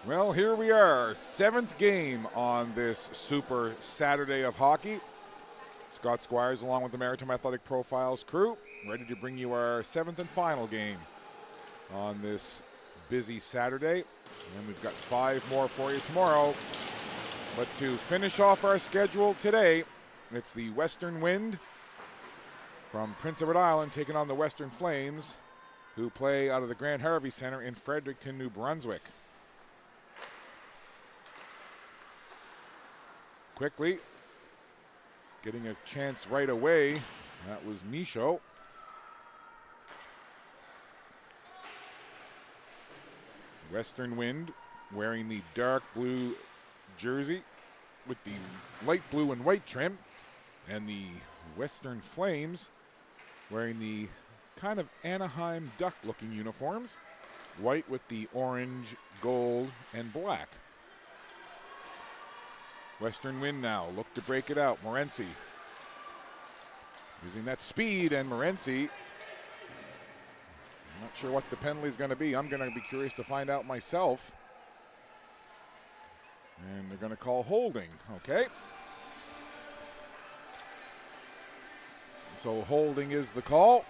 Well, here we are, seventh game on this Super Saturday of hockey. Scott Squires, along with the Maritime Athletic Profiles crew, ready to bring you our seventh and final game on this busy Saturday. And we've got 5 more for you tomorrow. But to finish off our schedule today, it's the Western Wind from Prince Edward Island taking on the Western Flames, who play out of the Grand Harvey Center in Fredericton, New Brunswick. Quickly, getting a chance right away. That was Michaud. Western Wind wearing the dark blue jersey with the light blue and white trim. And the Western Flames wearing the kind of Anaheim Duck looking uniforms. White with the orange, gold, and black. Western Wind now look to break it out. Morency using that speed, and Morency, I'm not sure what the penalty is going to be. I'm going to be curious to find out myself. And they're going to call holding, okay? So holding is the call.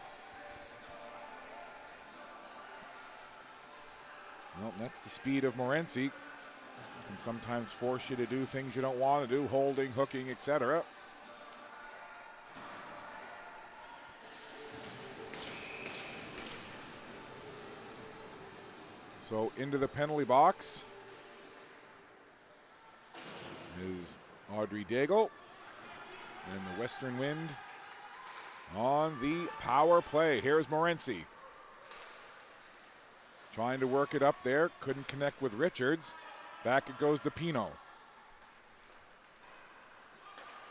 Well, that's the speed of Morency. Can sometimes force you to do things you don't want to do, holding, hooking, etc. So into the penalty box is Audrey Daigle, and the Western Wind on the power play. Here's Morency trying to work it up there, couldn't connect with Richards. Back it goes to Pino.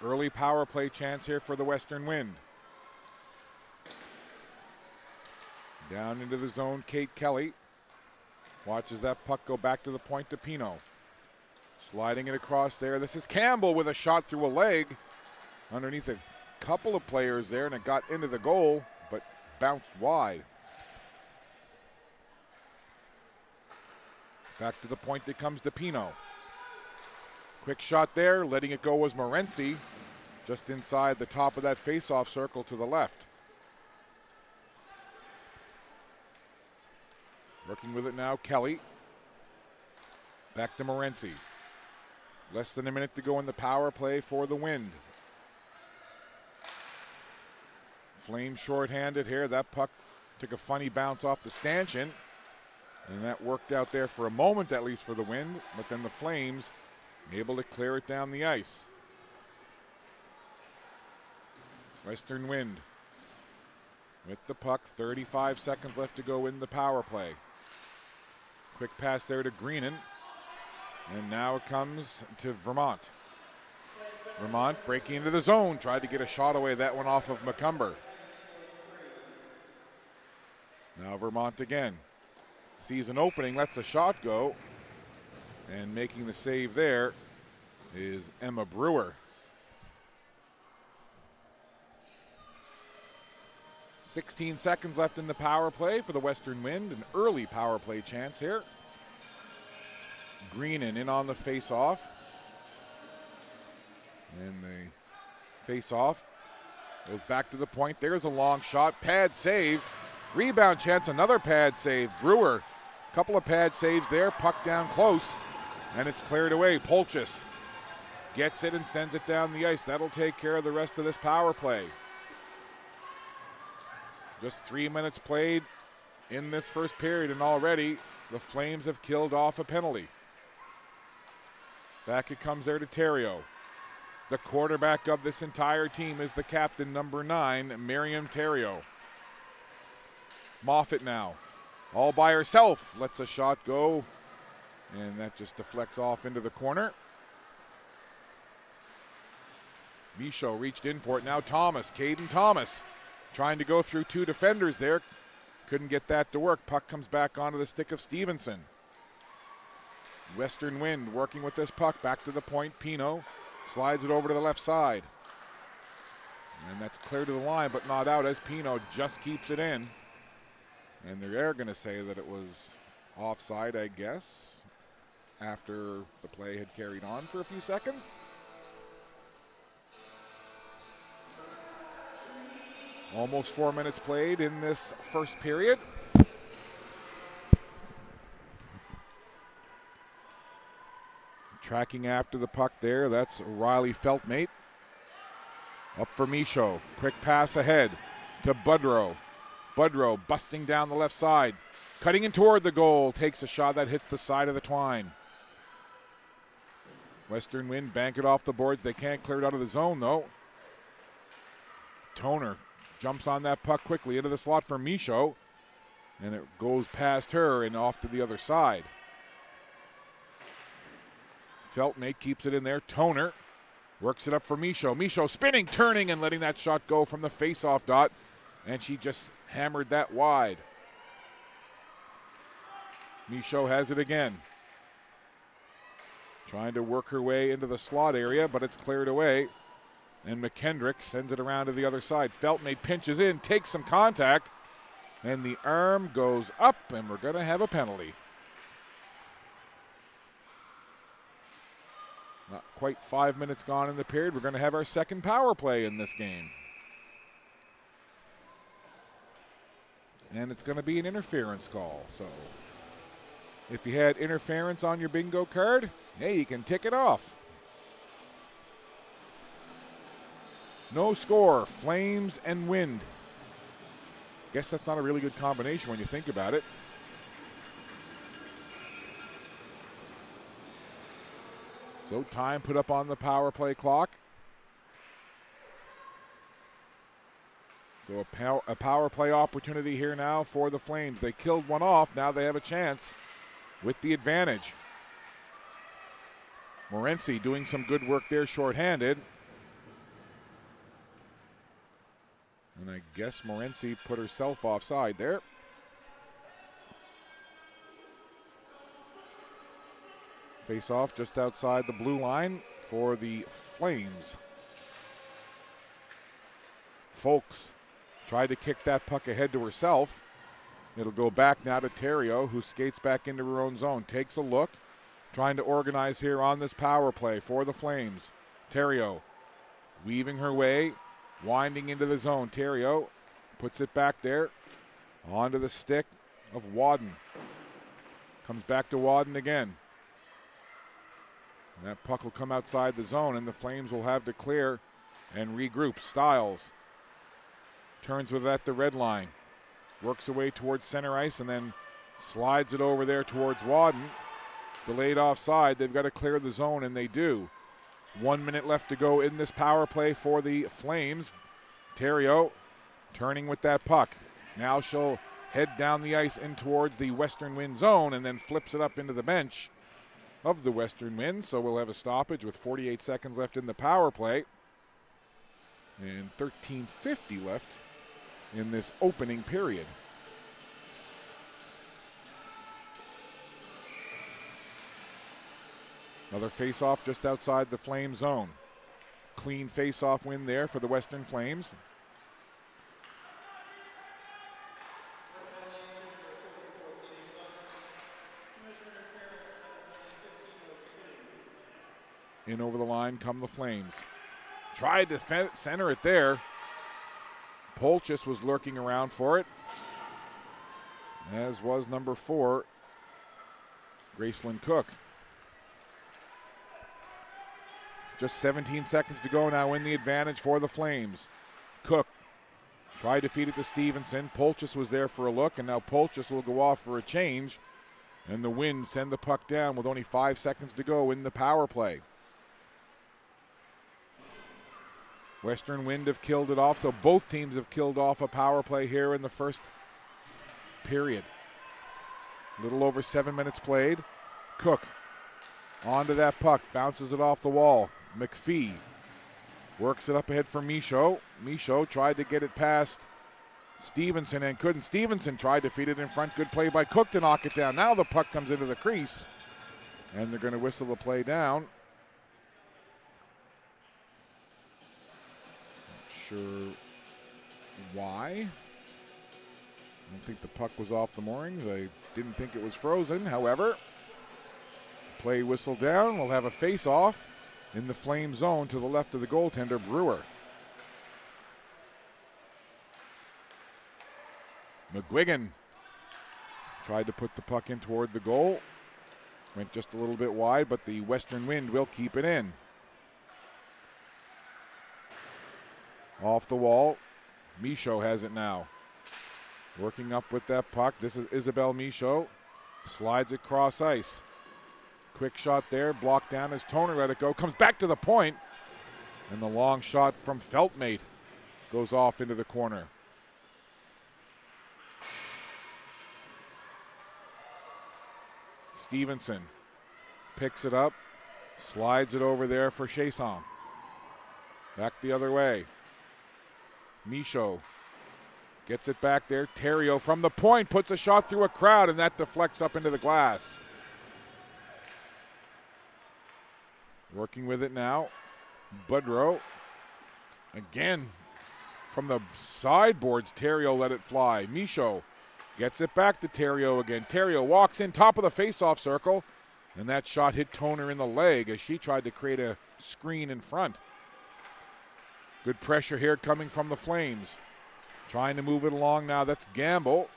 Early power play chance here for the Western Wind. Down into the zone, Kate Kelly. Watches that puck go back to the point to Pino. Sliding it across there. This is Campbell with a shot through a leg. Underneath a couple of players there, and it got into the goal, but bounced wide. Back to the point that comes to Pino. Quick shot there, letting it go was Morency, just inside the top of that face-off circle to the left. Working with it now, Kelly. Back to Morency. Less than a minute to go in the power play for the Wind. Flames shorthanded here. That puck took a funny bounce off the stanchion. And that worked out there for a moment, at least for the Wind, but then the Flames able to clear it down the ice. Western Wind with the puck, 35 seconds left to go in the power play. Quick pass there to Greenan, and now it comes to Vermont. Vermont breaking into the zone, tried to get a shot away, that one off of McCumber. Now Vermont again. Sees an opening, lets a shot go, and making the save there is Emma Brewer. 16 seconds left in the power play for the Western Wind. An early power play chance here. Greenan in on the face-off. And the Face off. Goes back to the point. There's a long shot. Pad save. Rebound chance. Another pad save. Brewer. Couple of pad saves there. Puck down close. And it's cleared away. Polchis gets it and sends it down the ice. That'll take care of the rest of this power play. Just 3 minutes played in this first period, and already the Flames have killed off a penalty. Back it comes there to Theriault. The quarterback of this entire team is the captain, number 9, Miriam Theriault. Moffat now, all by herself, lets a shot go, and that just deflects off into the corner. Michaud reached in for it. Now Thomas, Caden Thomas, trying to go through 2 defenders there. Couldn't get that to work. Puck comes back onto the stick of Stevenson. Western Wind working with this puck. Back to the point. Pino slides it over to the left side. And that's clear to the line, but not out as Pino just keeps it in. And they're going to say that it was offside, I guess, after the play had carried on for a few seconds. Almost 4 minutes played in this first period. Tracking after the puck there, that's Riley Feltmate. Up for Michaud. Quick pass ahead to Budrow. Budrow busting down the left side. Cutting in toward the goal. Takes a shot that hits the side of the twine. Western Wind bank it off the boards. They can't clear it out of the zone though. Toner jumps on that puck quickly into the slot for Michaud. And it goes past her and off to the other side. Feltmate keeps it in there. Toner works it up for Michaud. Michaud spinning, turning, and letting that shot go from the face-off dot. And she just hammered that wide. Michaud has it again. Trying to work her way into the slot area, but it's cleared away. And McKendrick sends it around to the other side. Feltmate pinches in, takes some contact, and the arm goes up, and we're going to have a penalty. Not quite 5 minutes gone in the period. We're going to have our second power play in this game. And it's going to be an interference call. So if you had interference on your bingo card, hey, you can tick it off. No score, Flames and Wind. Guess that's not a really good combination when you think about it. So time put up on the power play clock. So a power play opportunity here now for the Flames. They killed one off. Now they have a chance with the advantage. Morency doing some good work there shorthanded. And I guess Morency put herself offside there. Face off just outside the blue line for the Flames. Folks tried to kick that puck ahead to herself. It'll go back now to Theriault, who skates back into her own zone. Takes a look, trying to organize here on this power play for the Flames. Theriault weaving her way, winding into the zone. Theriault puts it back there onto the stick of Wadden. Comes back to Wadden again. And that puck will come outside the zone, and the Flames will have to clear and regroup. Stiles turns with it at the red line. Works away towards center ice and then slides it over there towards Wadden. Delayed offside. They've got to clear the zone, and they do. 1 minute left to go in this power play for the Flames. Theriault turning with that puck. Now she'll head down the ice in towards the Western Wind zone and then flips it up into the bench of the Western Wind. So we'll have a stoppage with 48 seconds left in the power play and 13:50 left in this opening period. Another face-off just outside the Flame zone. Clean face-off win there for the Western Flames. In over the line come the Flames. tried to center it there. Polchis was lurking around for it, as was number 4, Gracelyn Cook. Just 17 seconds to go now in the advantage for the Flames. Cook tried to feed it to Stevenson. Polchis was there for a look, and now Polchis will go off for a change. And the Wind send the puck down with only 5 seconds to go in the power play. Western Wind have killed it off, so both teams have killed off a power play here in the first period. A little over 7 minutes played. Cook onto that puck, bounces it off the wall. McPhee works it up ahead for Michaud. Michaud tried to get it past Stevenson and couldn't. Stevenson tried to feed it in front. Good play by Cook to knock it down. Now the puck comes into the crease, and they're going to whistle the play down. Not sure why. I don't think the puck was off the mooring. They didn't think it was frozen. However, play whistle down. We'll have a face-off in the Flame zone to the left of the goaltender, Brewer. McGuigan tried to put the puck in toward the goal. Went just a little bit wide, but the Western Wind will keep it in. Off the wall. Michaud has it now. Working up with that puck. This is Isabel Michaud. Slides it cross ice. Quick shot there. Blocked down as Toner let it go. Comes back to the point. And the long shot from Feltmate goes off into the corner. Stevenson picks it up. Slides it over there for Chiasson. Back the other way. Michaud gets it back there. Theriault from the point puts a shot through a crowd, and that deflects up into the glass. Working with it now. Budrow. Again, from the sideboards, Theriault let it fly. Michaud gets it back to Theriault again. Theriault walks in top of the face-off circle, and that shot hit Toner in the leg as she tried to create a screen in front. Good pressure here coming from the Flames. Trying to move it along now. That's Gamble.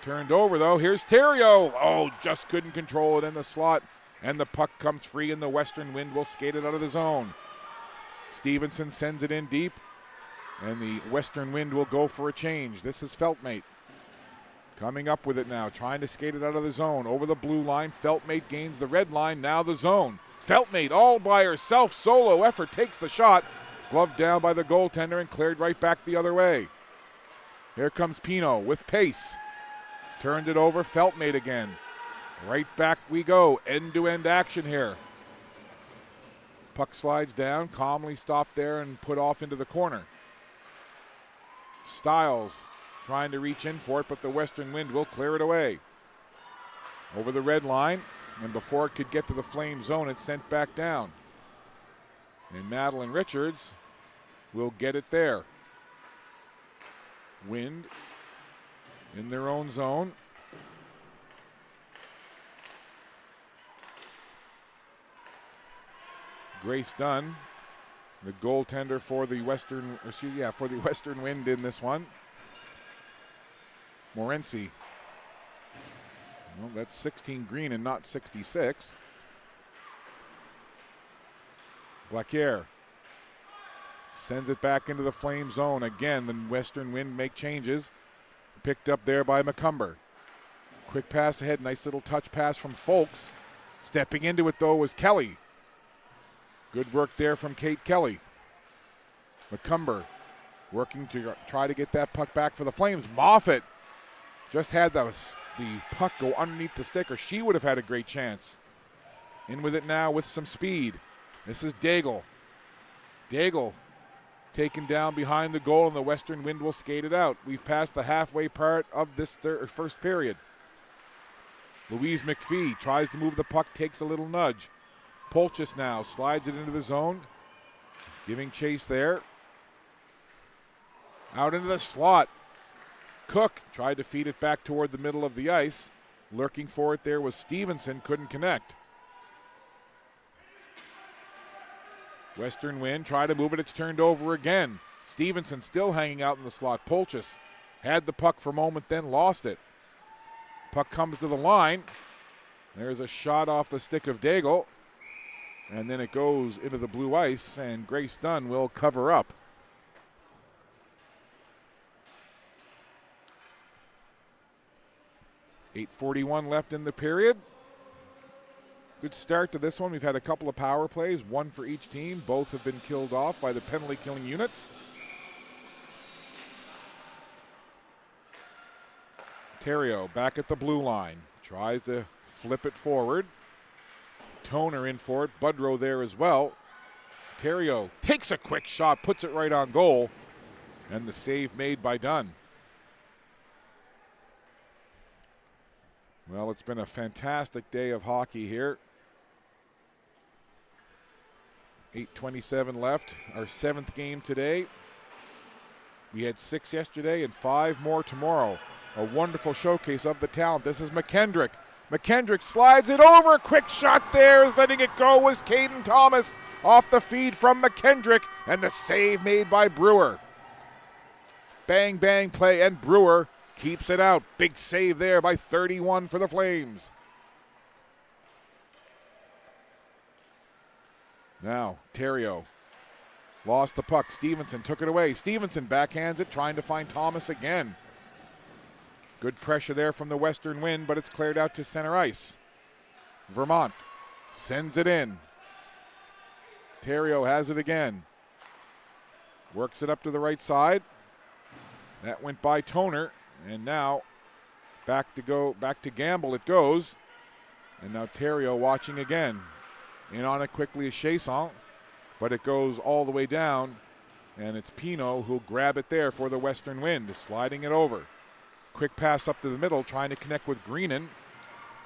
Turned over, though. Here's Theriault. Oh, just couldn't control it in the slot. And the puck comes free, and the Western Wind will skate it out of the zone. Stevenson sends it in deep, and the Western Wind will go for a change. This is Feltmate. Coming up with it now, trying to skate it out of the zone. Over the blue line, Feltmate gains the red line, now the zone. Feltmate all by herself, solo effort, takes the shot. Gloved down by the goaltender and cleared right back the other way. Here comes Pino with pace. Turned it over, Feltmate again. Right back we go, end-to-end action here. Puck slides down, calmly stopped there and put off into the corner. Stiles trying to reach in for it, but the Western Wind will clear it away. Over the red line, and before it could get to the Flame zone, it's sent back down. And Madeline Richards will get it there. Wind in their own zone. Grace Dunn, the goaltender for the Western Wind in this one. Morency. Well, that's 16 green and not 66. Blaquier sends it back into the Flame zone. Again, the Western Wind make changes. Picked up there by McCumber. Quick pass ahead, nice little touch pass from Folks. Stepping into it, though, was Kelly. Good work there from Kate Kelly. McCumber working to try to get that puck back for the Flames. Moffat just had the puck go underneath the stick, or she would have had a great chance. In with it now with some speed. This is Daigle. Daigle taken down behind the goal, and the Western Wind will skate it out. We've passed the halfway part of this first period. Louise McPhee tries to move the puck, takes a little nudge. Polchis now slides it into the zone, giving chase there. Out into the slot. Cook tried to feed it back toward the middle of the ice. Lurking for it there was Stevenson, couldn't connect. Western Wind try to move it. It's turned over again. Stevenson still hanging out in the slot. Polchis had the puck for a moment, then lost it. Puck comes to the line. There's a shot off the stick of Daigle. And then it goes into the blue ice, and Grace Dunn will cover up. .8:41 left in the period. Good start to this one. We've had a couple of power plays, one for each team. Both have been killed off by the penalty killing units. Theriault back at the blue line. Tries to flip it forward. Toner in for it. Budrow there as well. Theriault takes a quick shot, puts it right on goal. And the save made by Dunn. Well, it's been a fantastic day of hockey here. 8:27 left, our 7th game today. We had 6 yesterday and 5 more tomorrow. A wonderful showcase of the talent. This is McKendrick. McKendrick slides it over. Quick shot there is letting it go was Caden Thomas off the feed from McKendrick, and the save made by Brewer. Bang, bang play, and Brewer keeps it out. Big save there by 31 for the Flames. Now, Theriault lost the puck. Stevenson took it away. Stevenson backhands it, trying to find Thomas again. Good pressure there from the Western Wind, but it's cleared out to center ice. Vermont sends it in. Theriault has it again. Works it up to the right side. That went by Toner, and now back to Gamble it goes. And now Theriault watching again. In on it quickly is Chasson, but it goes all the way down, and it's Pino who'll grab it there for the Western Wind, sliding it over. Quick pass up to the middle, trying to connect with Greenan,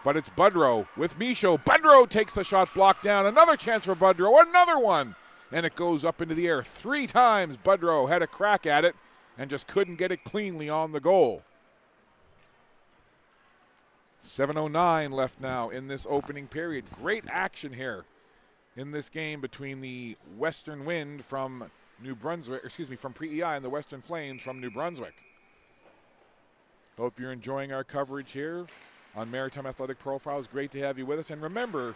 but it's Budrow with Michaud. Budrow takes the shot, blocked down. Another chance for Budrow, another one, and it goes up into the air. 3 times Budrow had a crack at it and just couldn't get it cleanly on the goal. 7:09 left now in this opening period. Great action here in this game between the Western Wind from New Brunswick, from Pre-EI, and the Western Flames from New Brunswick. Hope you're enjoying our coverage here on Maritime Athletic Profiles. Great to have you with us. And remember,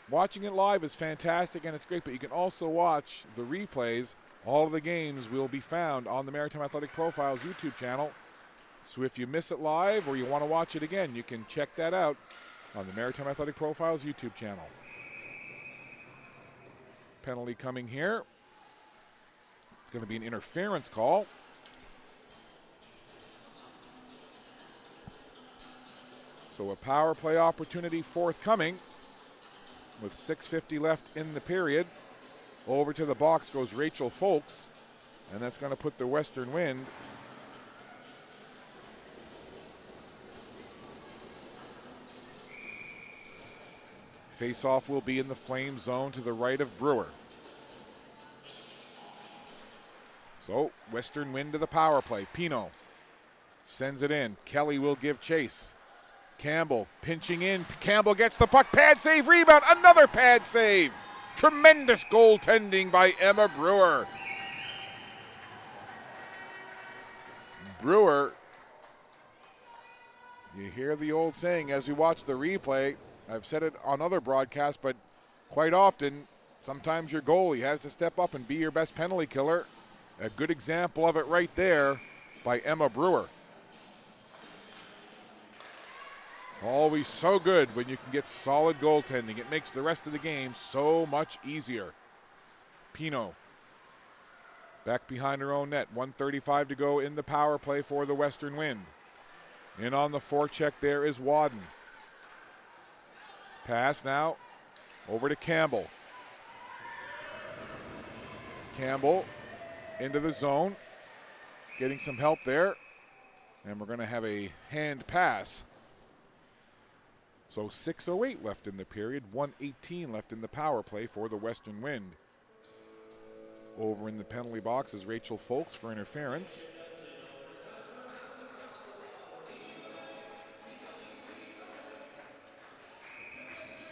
watching it live is fantastic and it's great, but you can also watch the replays. All of the games will be found on the Maritime Athletic Profiles YouTube channel. So if you miss it live or you want to watch it again, you can check that out on the Maritime Athletic Profiles YouTube channel. Penalty coming here. It's going to be an interference call. So a power play opportunity forthcoming with 6:50 left in the period. Over to the box goes Rachel Folks, and that's going to put the Western Wind face-off will be in the Flame zone to the right of Brewer. So Western Wind to the power play. Pino sends it in. Kelly will give chase. Campbell pinching in. Campbell gets the puck. Pad save, rebound. Another pad save. Tremendous goaltending by Emma Brewer. Brewer, you hear the old saying as we watch the replay. I've said it on other broadcasts, but quite often, sometimes your goalie has to step up and be your best penalty killer. A good example of it right there by Emma Brewer. Always so good when you can get solid goaltending. It makes the rest of the game so much easier. Pino back behind her own net. 1:35 to go in the power play for the Western Wind. In on the forecheck there is Wadden. Pass now over to Campbell. Campbell into the zone. Getting some help there. And we're going to have a hand pass. So 6:08 left in the period, 1:18 left in the power play for the Western Wind. Over in the penalty box is Rachel Folks for interference.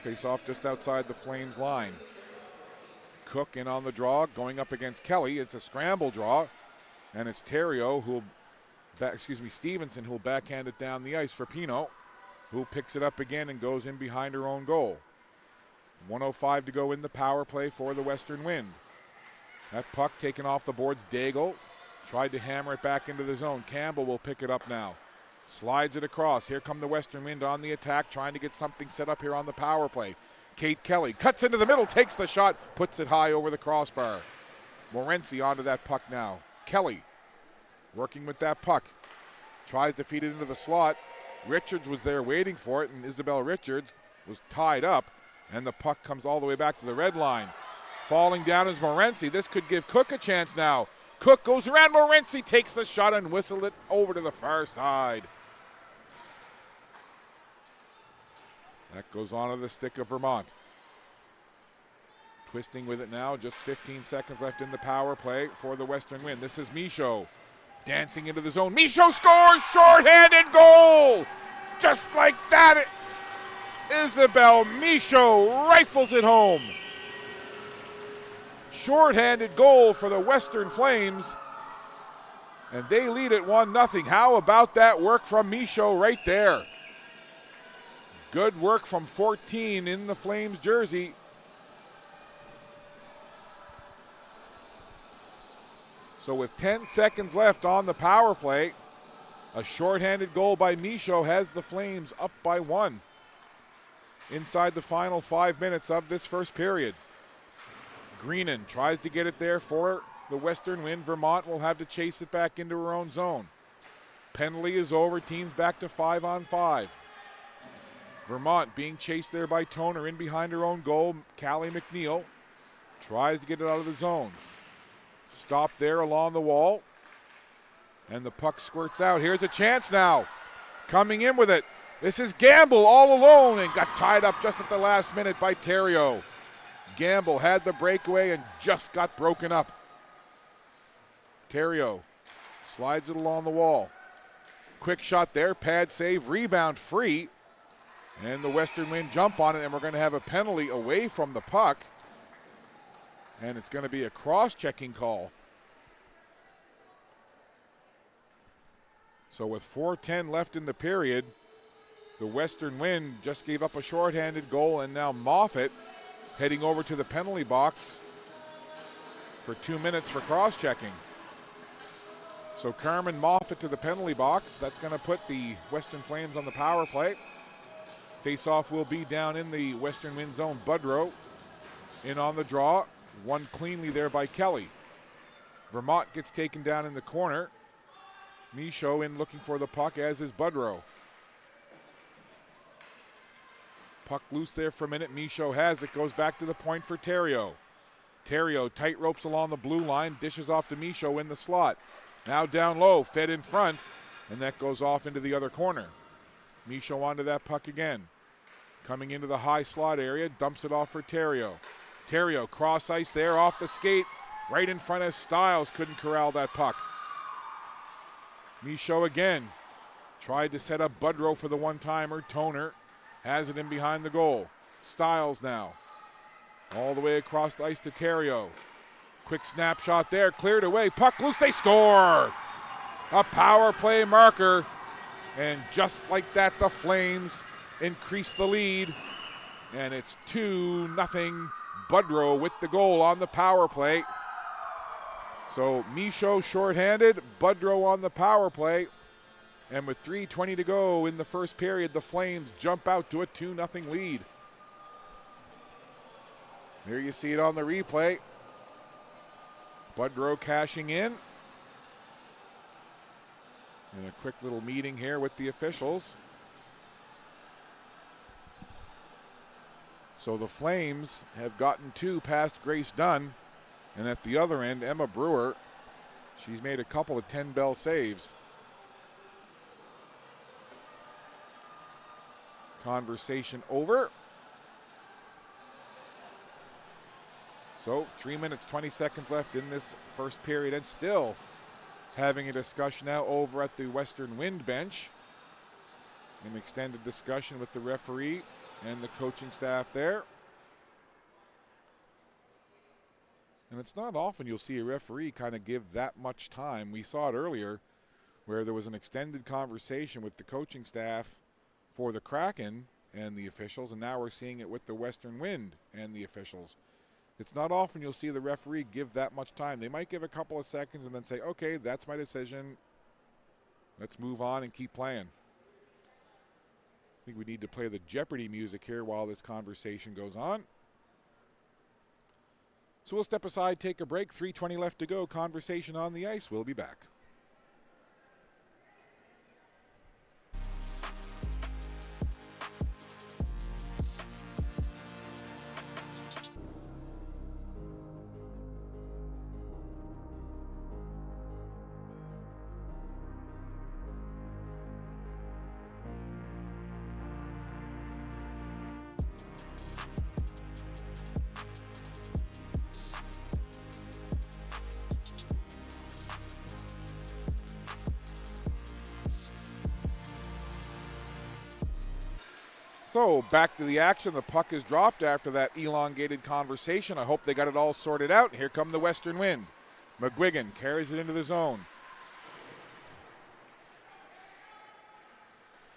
Face off just outside the Flames line. Cook in on the draw, going up against Kelly. It's a scramble draw, and it's Theriault Stevenson who will backhand it down the ice for Pino, who picks it up again and goes in behind her own goal. 1:05 to go in the power play for the Western Wind. That puck taken off the boards. Daigle tried to hammer it back into the zone. Campbell will pick it up now. Slides it across. Here come the Western Wind on the attack, trying to get something set up here on the power play. Kate Kelly cuts into the middle, takes the shot, puts it high over the crossbar. Morency onto that puck now. Kelly working with that puck. Tries to feed it into the slot. Richards was there waiting for it, and Isabel Richards was tied up, and the puck comes all the way back to the red line. Falling down is Morency. This could give Cook a chance now. Cook goes around. Morency takes the shot and whistled it over to the far side. That goes onto the stick of Vermont. Twisting with it now. Just 15 seconds left in the power play for the Western Wind. This is Michaud dancing into the zone. Michaud scores! Short-handed goal! Just like that, Isabel Michaud rifles it home. Short-handed goal for the Western Flames, and they lead it 1-0. How about that work from Michaud right there? Good work from 14 in the Flames jersey. So with 10 seconds left on the power play, a shorthanded goal by Michaud has the Flames up by 1 inside the final 5 minutes of this first period. Greenan tries to get it there for the Western Wind. Vermont will have to chase it back into her own zone. Penalty is over. Teams back to 5-on-5. Vermont being chased there by Toner in behind her own goal. Callie McNeil tries to get it out of the zone. Stopped there along the wall. And the puck squirts out. Here's a chance now. Coming in with it. This is Gamble all alone and got tied up just at the last minute by Theriault. Gamble had the breakaway and just got broken up. Theriault slides it along the wall. Quick shot there, pad save, rebound free. And the Western Wind jump on it, and we're going to have a penalty away from the puck. And it's going to be a cross-checking call. So with 4:10 left in the period, the Western Wind just gave up a shorthanded goal, and now Moffat heading over to the penalty box for 2 minutes for cross-checking. So Carmen Moffat to the penalty box. That's going to put the Western Flames on the power play. Face-off will be down in the Western Wind zone. Budrow in on the draw. Won cleanly there by Kelly. Vermont gets taken down in the corner. Michaud in looking for the puck, as is Budrow. Puck loose there for a minute. Michaud has it. Goes back to the point for Theriault. Theriault tight ropes along the blue line. Dishes off to Michaud in the slot. Now down low. Fed in front. And that goes off into the other corner. Michaud onto that puck again. Coming into the high slot area. Dumps it off for Theriault. Theriault cross ice there off the skate. Right in front of Stiles. Couldn't corral that puck. Michaud again. Tried to set up Budrow for the one-timer. Toner has it in behind the goal. Stiles now. All the way across the ice to Theriault. Quick snapshot there. Cleared away. Puck loose. They score. A power play marker. And just like that, the Flames increase the lead. And it's 2-0. Budrow with the goal on the power play. So Michaud shorthanded. Budrow on the power play. And with 3:20 to go in the first period, the Flames jump out to a 2-0 lead. There you see it on the replay. Budrow cashing in. And a quick little meeting here with the officials. So the Flames have gotten 2 past Grace Dunn. And at the other end, Emma Brewer, she's made a couple of 10-bell saves. Conversation over. So 3 minutes, 20 seconds left in this first period, and still having a discussion now over at the Western Wind bench. An extended discussion with the referee and the coaching staff there. And it's not often you'll see a referee kind of give that much time. We saw it earlier where there was an extended conversation with the coaching staff for the Kraken and the officials, and now we're seeing it with the Western Wind and the officials. It's not often you'll see the referee give that much time. They might give a couple of seconds and then say, okay, that's my decision. Let's move on and keep playing. I think we need to play the Jeopardy music here while this conversation goes on. So we'll step aside, take a break. 3:20 left to go. Conversation on the ice. We'll be back. So back to the action. The puck is dropped after that elongated conversation. I hope they got it all sorted out. Here come the Western Wind. McGuigan carries it into the zone.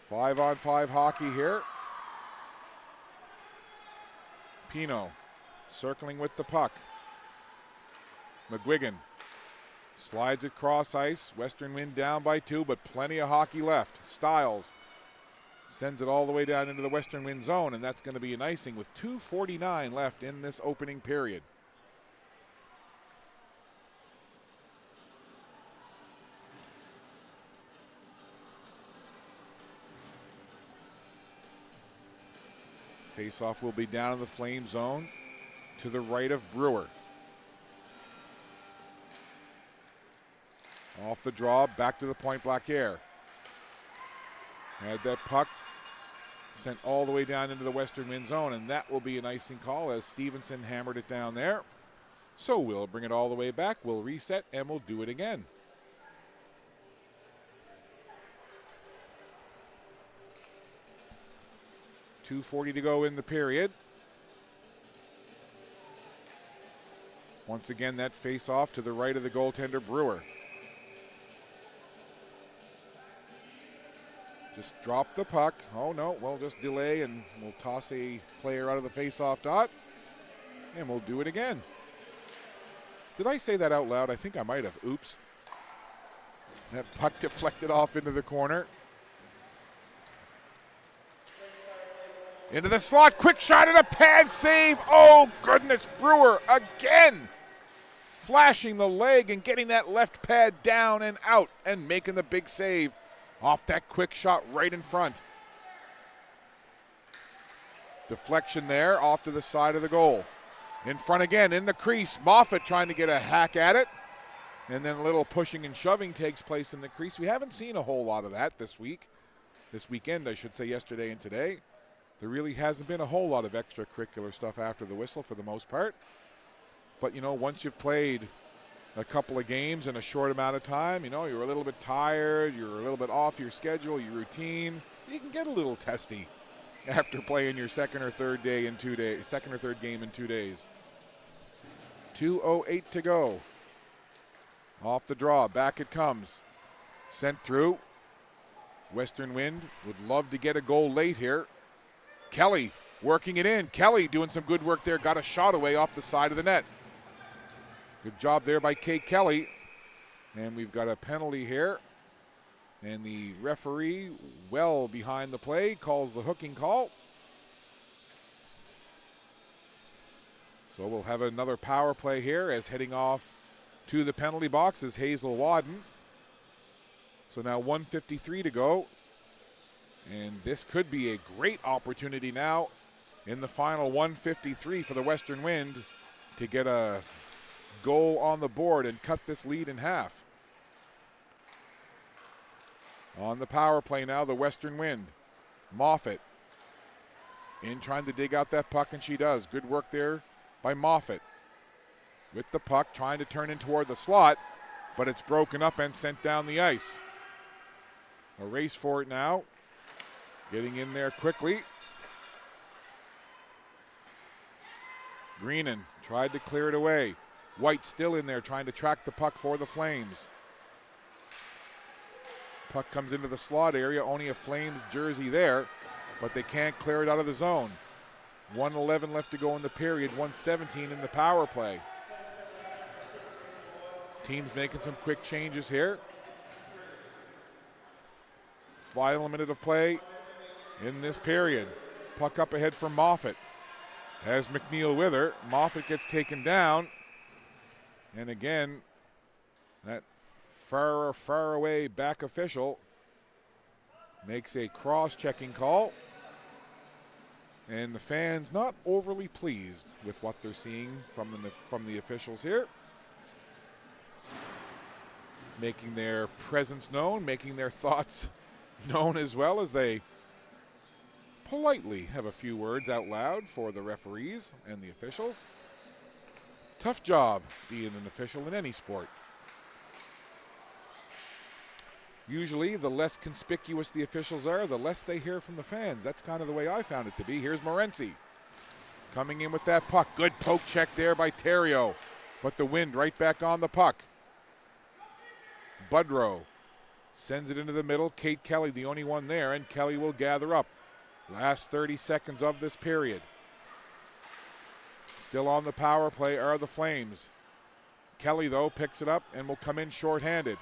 5-on-5 hockey here. Pino circling with the puck. McGuigan slides it cross ice. Western Wind down by 2, but plenty of hockey left. Stiles sends it all the way down into the Western Wind zone, and that's going to be an icing with 2:49 left in this opening period. Faceoff will be down in the Flame zone to the right of Brewer. Off the draw, back to the point black air. Had that puck sent all the way down into the Western Wind zone, and that will be an icing call as Stevenson hammered it down there. So we'll bring it all the way back, we'll reset, and we'll do it again. .240 to go in the period. Once again, that face-off to the right of the goaltender, Brewer. Just drop the puck. Oh, no, we'll just delay and we'll toss a player out of the face-off dot. And we'll do it again. Did I say that out loud? I think I might have. Oops. That puck deflected off into the corner. Into the slot. Quick shot and a pad save. Oh, goodness. Brewer again. Flashing the leg and getting that left pad down and out and making the big save. Off that quick shot right in front. Deflection there off to the side of the goal. In front again, in the crease. Moffat trying to get a hack at it. And then a little pushing and shoving takes place in the crease. We haven't seen a whole lot of that this week. This weekend, I should say, yesterday and today. There really hasn't been a whole lot of extracurricular stuff after the whistle for the most part. But, you know, once you've played a couple of games in a short amount of time, you know, you're a little bit tired, you're a little bit off your schedule, your routine. You can get a little testy after playing your second or third game in 2 days. 2:08 to go. Off the draw, back it comes. Sent through. Western Wind would love to get a goal late here. Kelly working it in. Kelly doing some good work there, got a shot away off the side of the net. Good job there by Kate Kelly. And we've got a penalty here. And the referee, well behind the play, calls the hooking call. So we'll have another power play here as heading off to the penalty box is Hazel Wadden. So now 1:53 to go. And this could be a great opportunity now in the final 1:53 for the Western Wind to get a goal on the board and cut this lead in half. On the power play now, the Western Wind. Moffat in trying to dig out that puck, and she does. Good work there by Moffat. With the puck, trying to turn in toward the slot, but it's broken up and sent down the ice. A race for it now. Getting in there quickly. Greenan tried to clear it away. White still in there trying to track the puck for the Flames. Puck comes into the slot area, only a Flames jersey there, but they can't clear it out of the zone. 1:11 left to go in the period, 1:17 in the power play. Teams making some quick changes here. Final minute of play in this period. Puck up ahead for Moffat. As McNeil with her, Moffat gets taken down. And again, that far away back official makes a cross-checking call. And the fans not overly pleased with what they're seeing from the officials here. Making their presence known, making their thoughts known as well as they politely have a few words out loud for the referees and the officials. Tough job being an official in any sport. Usually, the less conspicuous the officials are, the less they hear from the fans. That's kind of the way I found it to be. Here's Morency coming in with that puck. Good poke check there by Theriault, but the wind right back on the puck. Budrow sends it into the middle. Kate Kelly, the only one there, and Kelly will gather up. Last 30 seconds of this period. Still on the power play are the Flames. Kelly, though, picks it up and will come in shorthanded.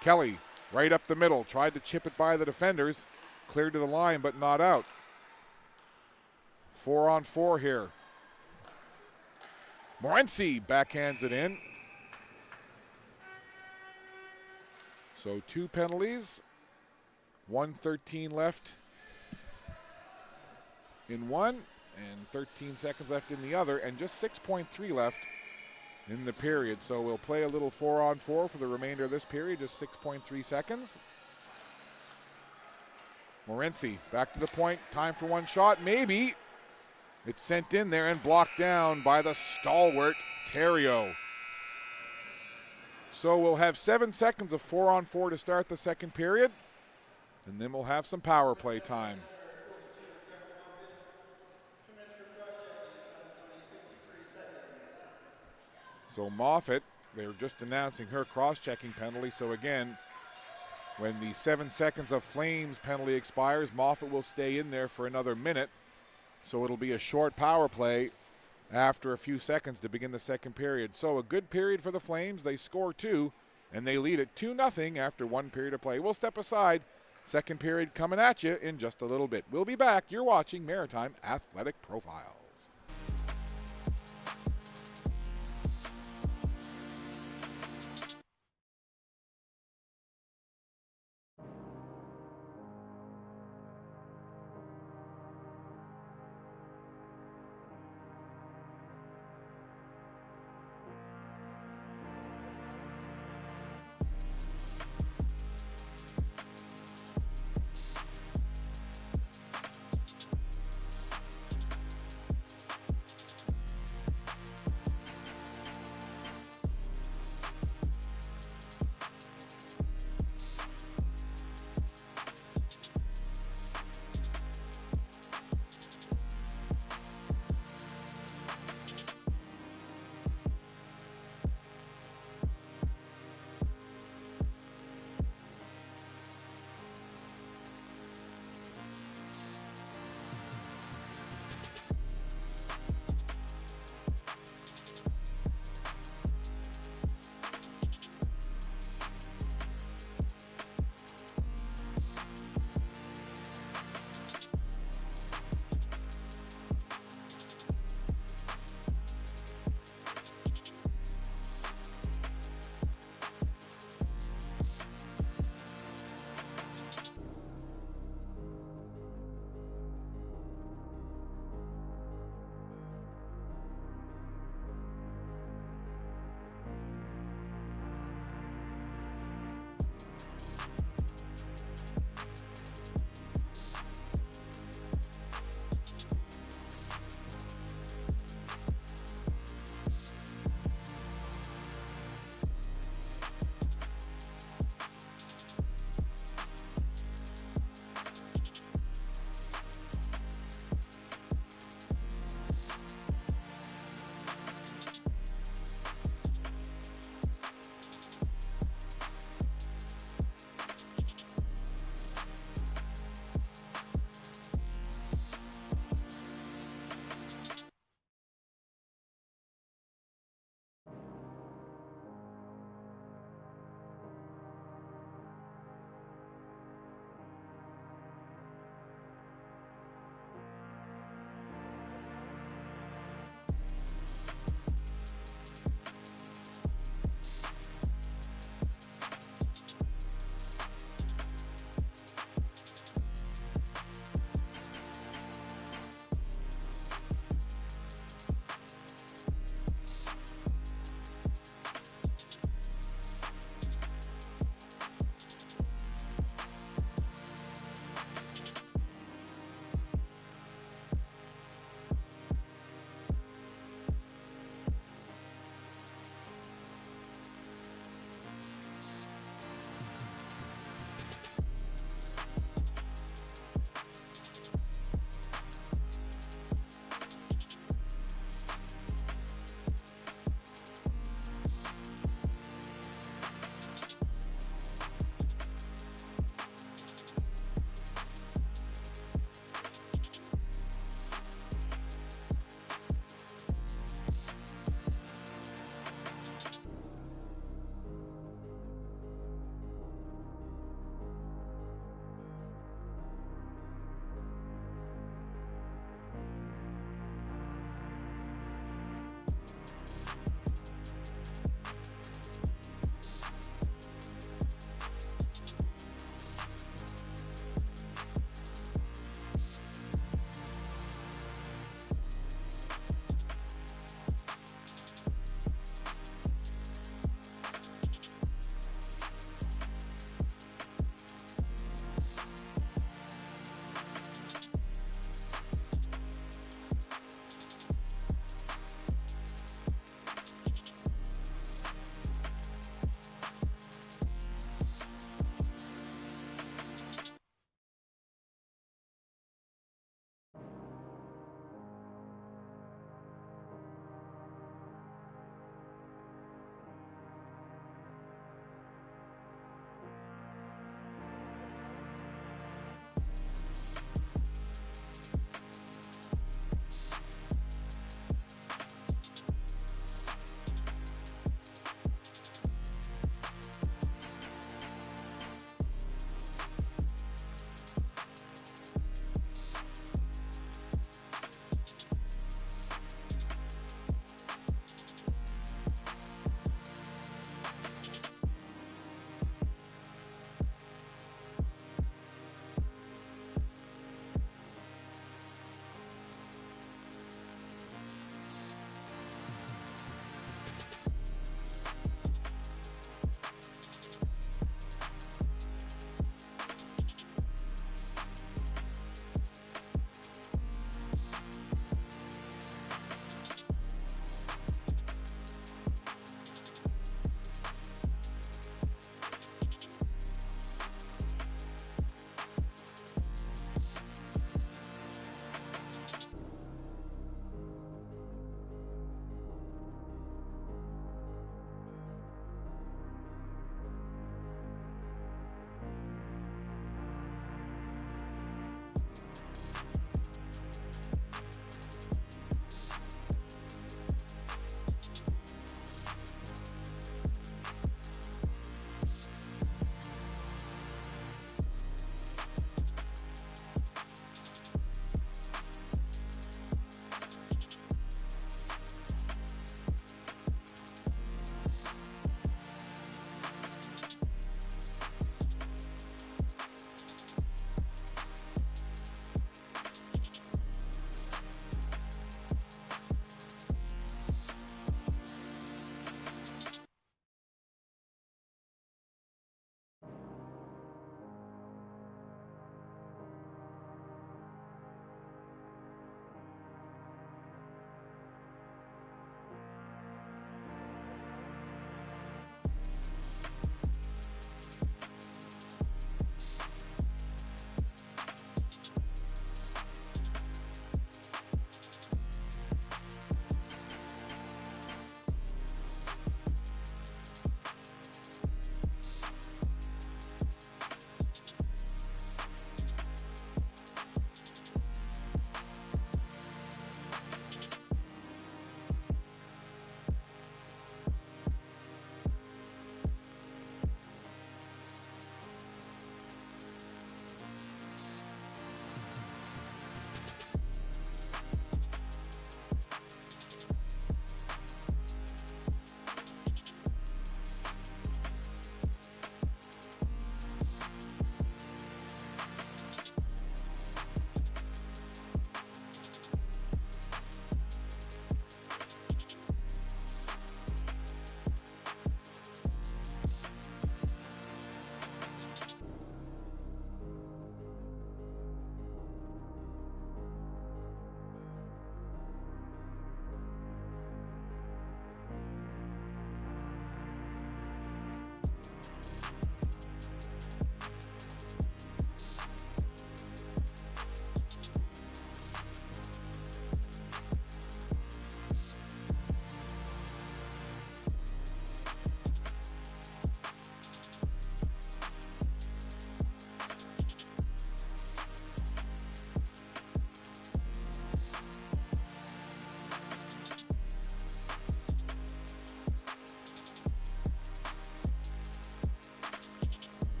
Kelly, right up the middle, tried to chip it by the defenders. Cleared to the line, but not out. 4-on-4 here. Morency backhands it in. So 2 penalties, 1:13 left in one, and 13 seconds left in the other, and just 6.3 left in the period. So we'll play a little 4-on-4 for the remainder of this period, just 6.3 seconds. Morency back to the point, time for one shot, maybe. It's sent in there and blocked down by the stalwart Theriault. So we'll have 7 seconds of 4-on-4 to start the second period, and then we'll have some power play time. So Moffat, they're just announcing her cross-checking penalty. So again, when the 7 seconds of Flames penalty expires, Moffat will stay in there for another minute. So it'll be a short power play after a few seconds to begin the second period. So a good period for the Flames. They score 2, and they lead it 2-0 after 1 period of play. We'll step aside. Second period coming at you in just a little bit. We'll be back. You're watching Maritime Athletic Profiles.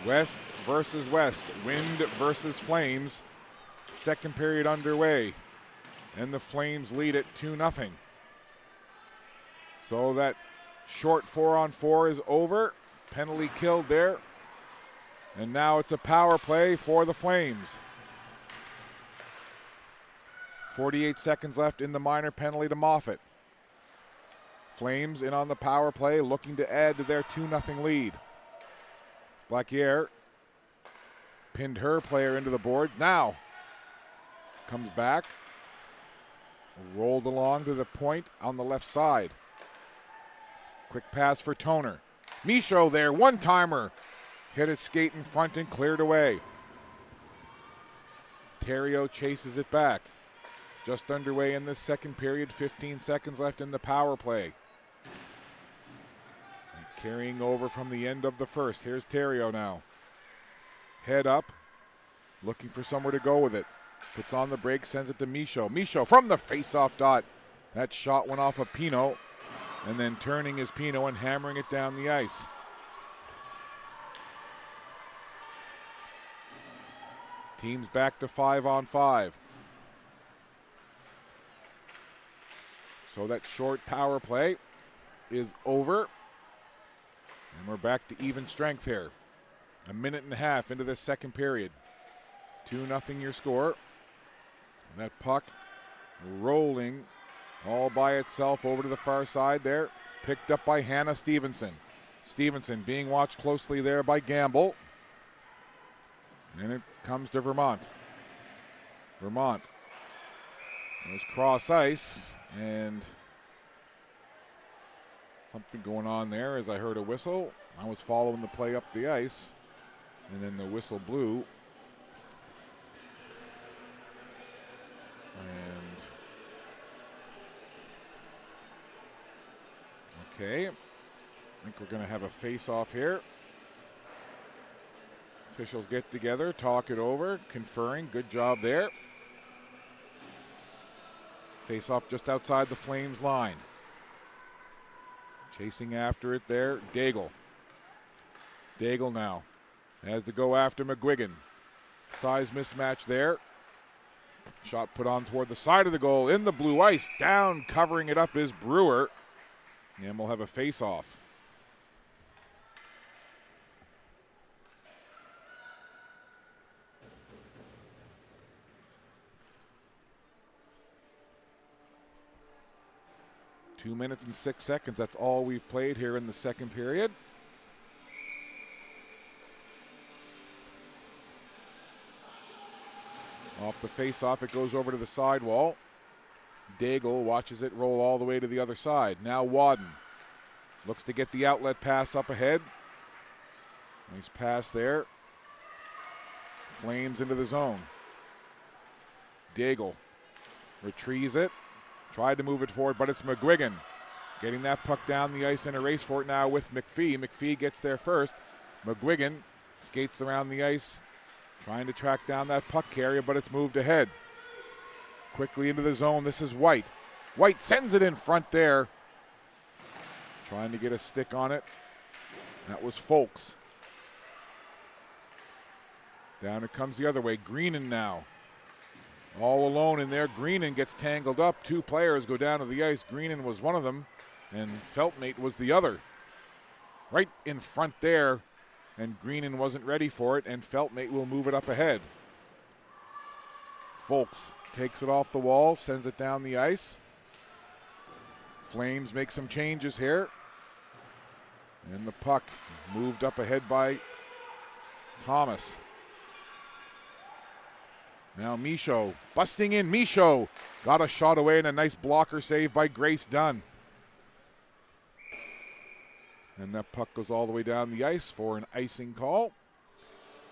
West versus West, Wind versus Flames. Second period underway, and the Flames lead it 2-0. So that short 4-on-4 is over. Penalty killed there. And now it's a power play for the Flames. 48 seconds left in the minor penalty to Moffat. Flames in on the power play, looking to add to their 2-0 lead. Blacquiere pinned her player into the boards. Now comes back, rolled along to the point on the left side. Quick pass for Toner. Michaud there, one-timer. Hit his skate in front and cleared away. Theriault chases it back. Just underway in this second period, 15 seconds left in the power play. And carrying over from the end of the first. Here's Theriault now. Head up, looking for somewhere to go with it. Puts on the brake, sends it to Michaud. Michaud from the face-off dot. That shot went off of Pino, and then turning is Pino and hammering it down the ice. Teams back to 5-on-5. So that short power play is over, and we're back to even strength here. A minute and a half into this second period. 2-0 your score. And that puck rolling all by itself over to the far side there. Picked up by Hannah Stevenson. Stevenson being watched closely there by Gamble. And it comes to Vermont. Vermont goes cross ice, and something going on there as I heard a whistle. I was following the play up the ice, and then the whistle blew. And okay, I think we're going to have a face-off here. Officials get together, talk it over, conferring. Good job there. Face-off just outside the Flames line. Chasing after it there, Daigle. Daigle now has to go after McGuigan. Size mismatch there. Shot put on toward the side of the goal in the blue ice. Down, covering it up is Brewer. And we'll have a face-off. Two 2 minutes and 6 seconds. That's all we've played here in the second period. Off the face-off, it goes over to the sidewall. Daigle watches it roll all the way to the other side. Now Wadden looks to get the outlet pass up ahead. Nice pass there. Flames into the zone. Daigle retrieves it. Tried to move it forward, but it's McGuigan getting that puck down the ice in a race for it now with McPhee. McPhee gets there first. McGuigan skates around the ice, trying to track down that puck carrier, but it's moved ahead. Quickly into the zone, this is White. White sends it in front there. Trying to get a stick on it. That was Folks. Down it comes the other way. Greenan now. All alone in there. Greenan gets tangled up. Two players go down to the ice. Greenan was one of them, and Feltmate was the other. Right in front there, and Greenan wasn't ready for it, and Feltmate will move it up ahead. Folks takes it off the wall, sends it down the ice. Flames make some changes here. And the puck moved up ahead by Thomas. Now Michaud busting in. Michaud got a shot away and a nice blocker save by Grace Dunn. And that puck goes all the way down the ice for an icing call.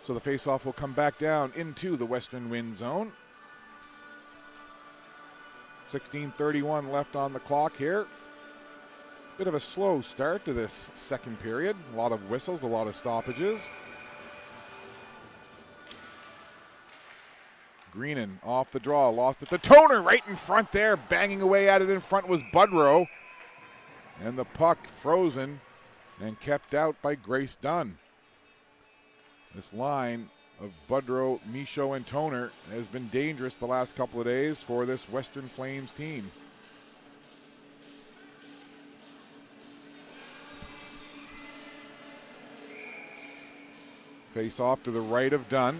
So the faceoff will come back down into the Western Wind zone. 16:31 left on the clock here. Bit of a slow start to this second period. A lot of whistles, a lot of stoppages. Greenan off the draw, lost it to Toner right in front there. Banging away at it in front was Budrow. And the puck frozen and kept out by Grace Dunn. This line of Budrow, Michaud, and Toner has been dangerous the last couple of days for this Western Flames team. Face off to the right of Dunn.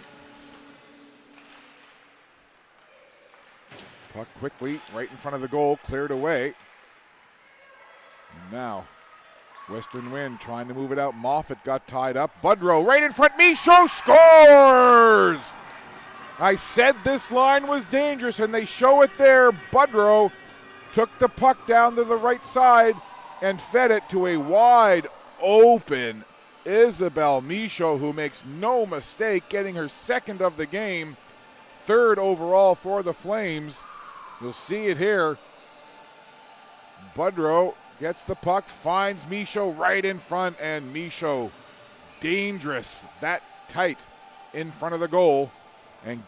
Puck quickly right in front of the goal, cleared away. And now Western Wind trying to move it out. Moffat got tied up. Budrow right in front. Michaud scores! I said this line was dangerous, and they show it there. Budrow took the puck down to the right side and fed it to a wide open Isabel Michaud, who makes no mistake, getting her second of the game, third overall for the Flames. You'll see it here. Budrow gets the puck, finds Michaud right in front, and Michaud dangerous, that tight in front of the goal, and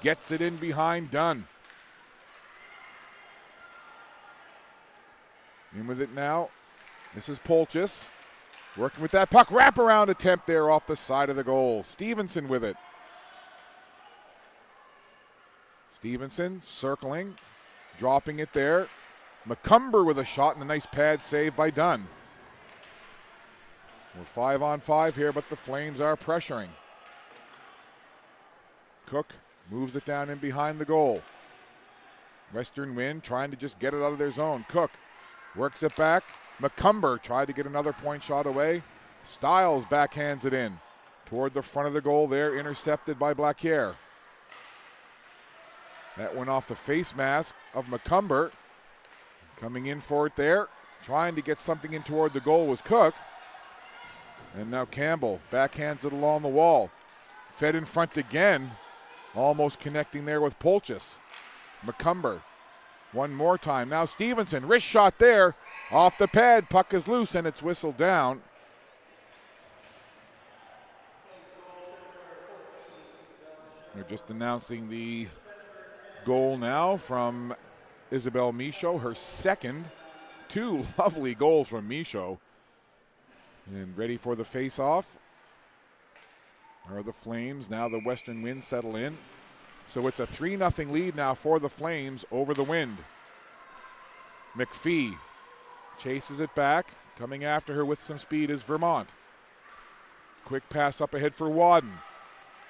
gets it in behind Dunn. In with it now. This is Polchis working with that puck. Wraparound attempt there off the side of the goal. Stevenson with it. Stevenson circling, dropping it there. McCumber with a shot and a nice pad save by Dunn. We're 5-on-5 here, but the Flames are pressuring. Cook moves it down in behind the goal. Western Wind trying to just get it out of their zone. Cook works it back. McCumber tried to get another point shot away. Stiles backhands it in toward the front of the goal there, intercepted by Blaquier. That went off the face mask of McCumber. Coming in for it there, trying to get something in toward the goal was Cook. And now Campbell backhands it along the wall. Fed in front again, almost connecting there with Polchis. McCumber, one more time. Now Stevenson, wrist shot there, off the pad. Puck is loose and it's whistled down. They're just announcing the goal now from Isabel Michaud, her second. Two lovely goals from Michaud. And ready for the face-off are the Flames. Now the Western Wind settle in. So it's a 3-0 lead now for the Flames over the Wind. McPhee chases it back. Coming after her with some speed is Vermont. Quick pass up ahead for Wadden.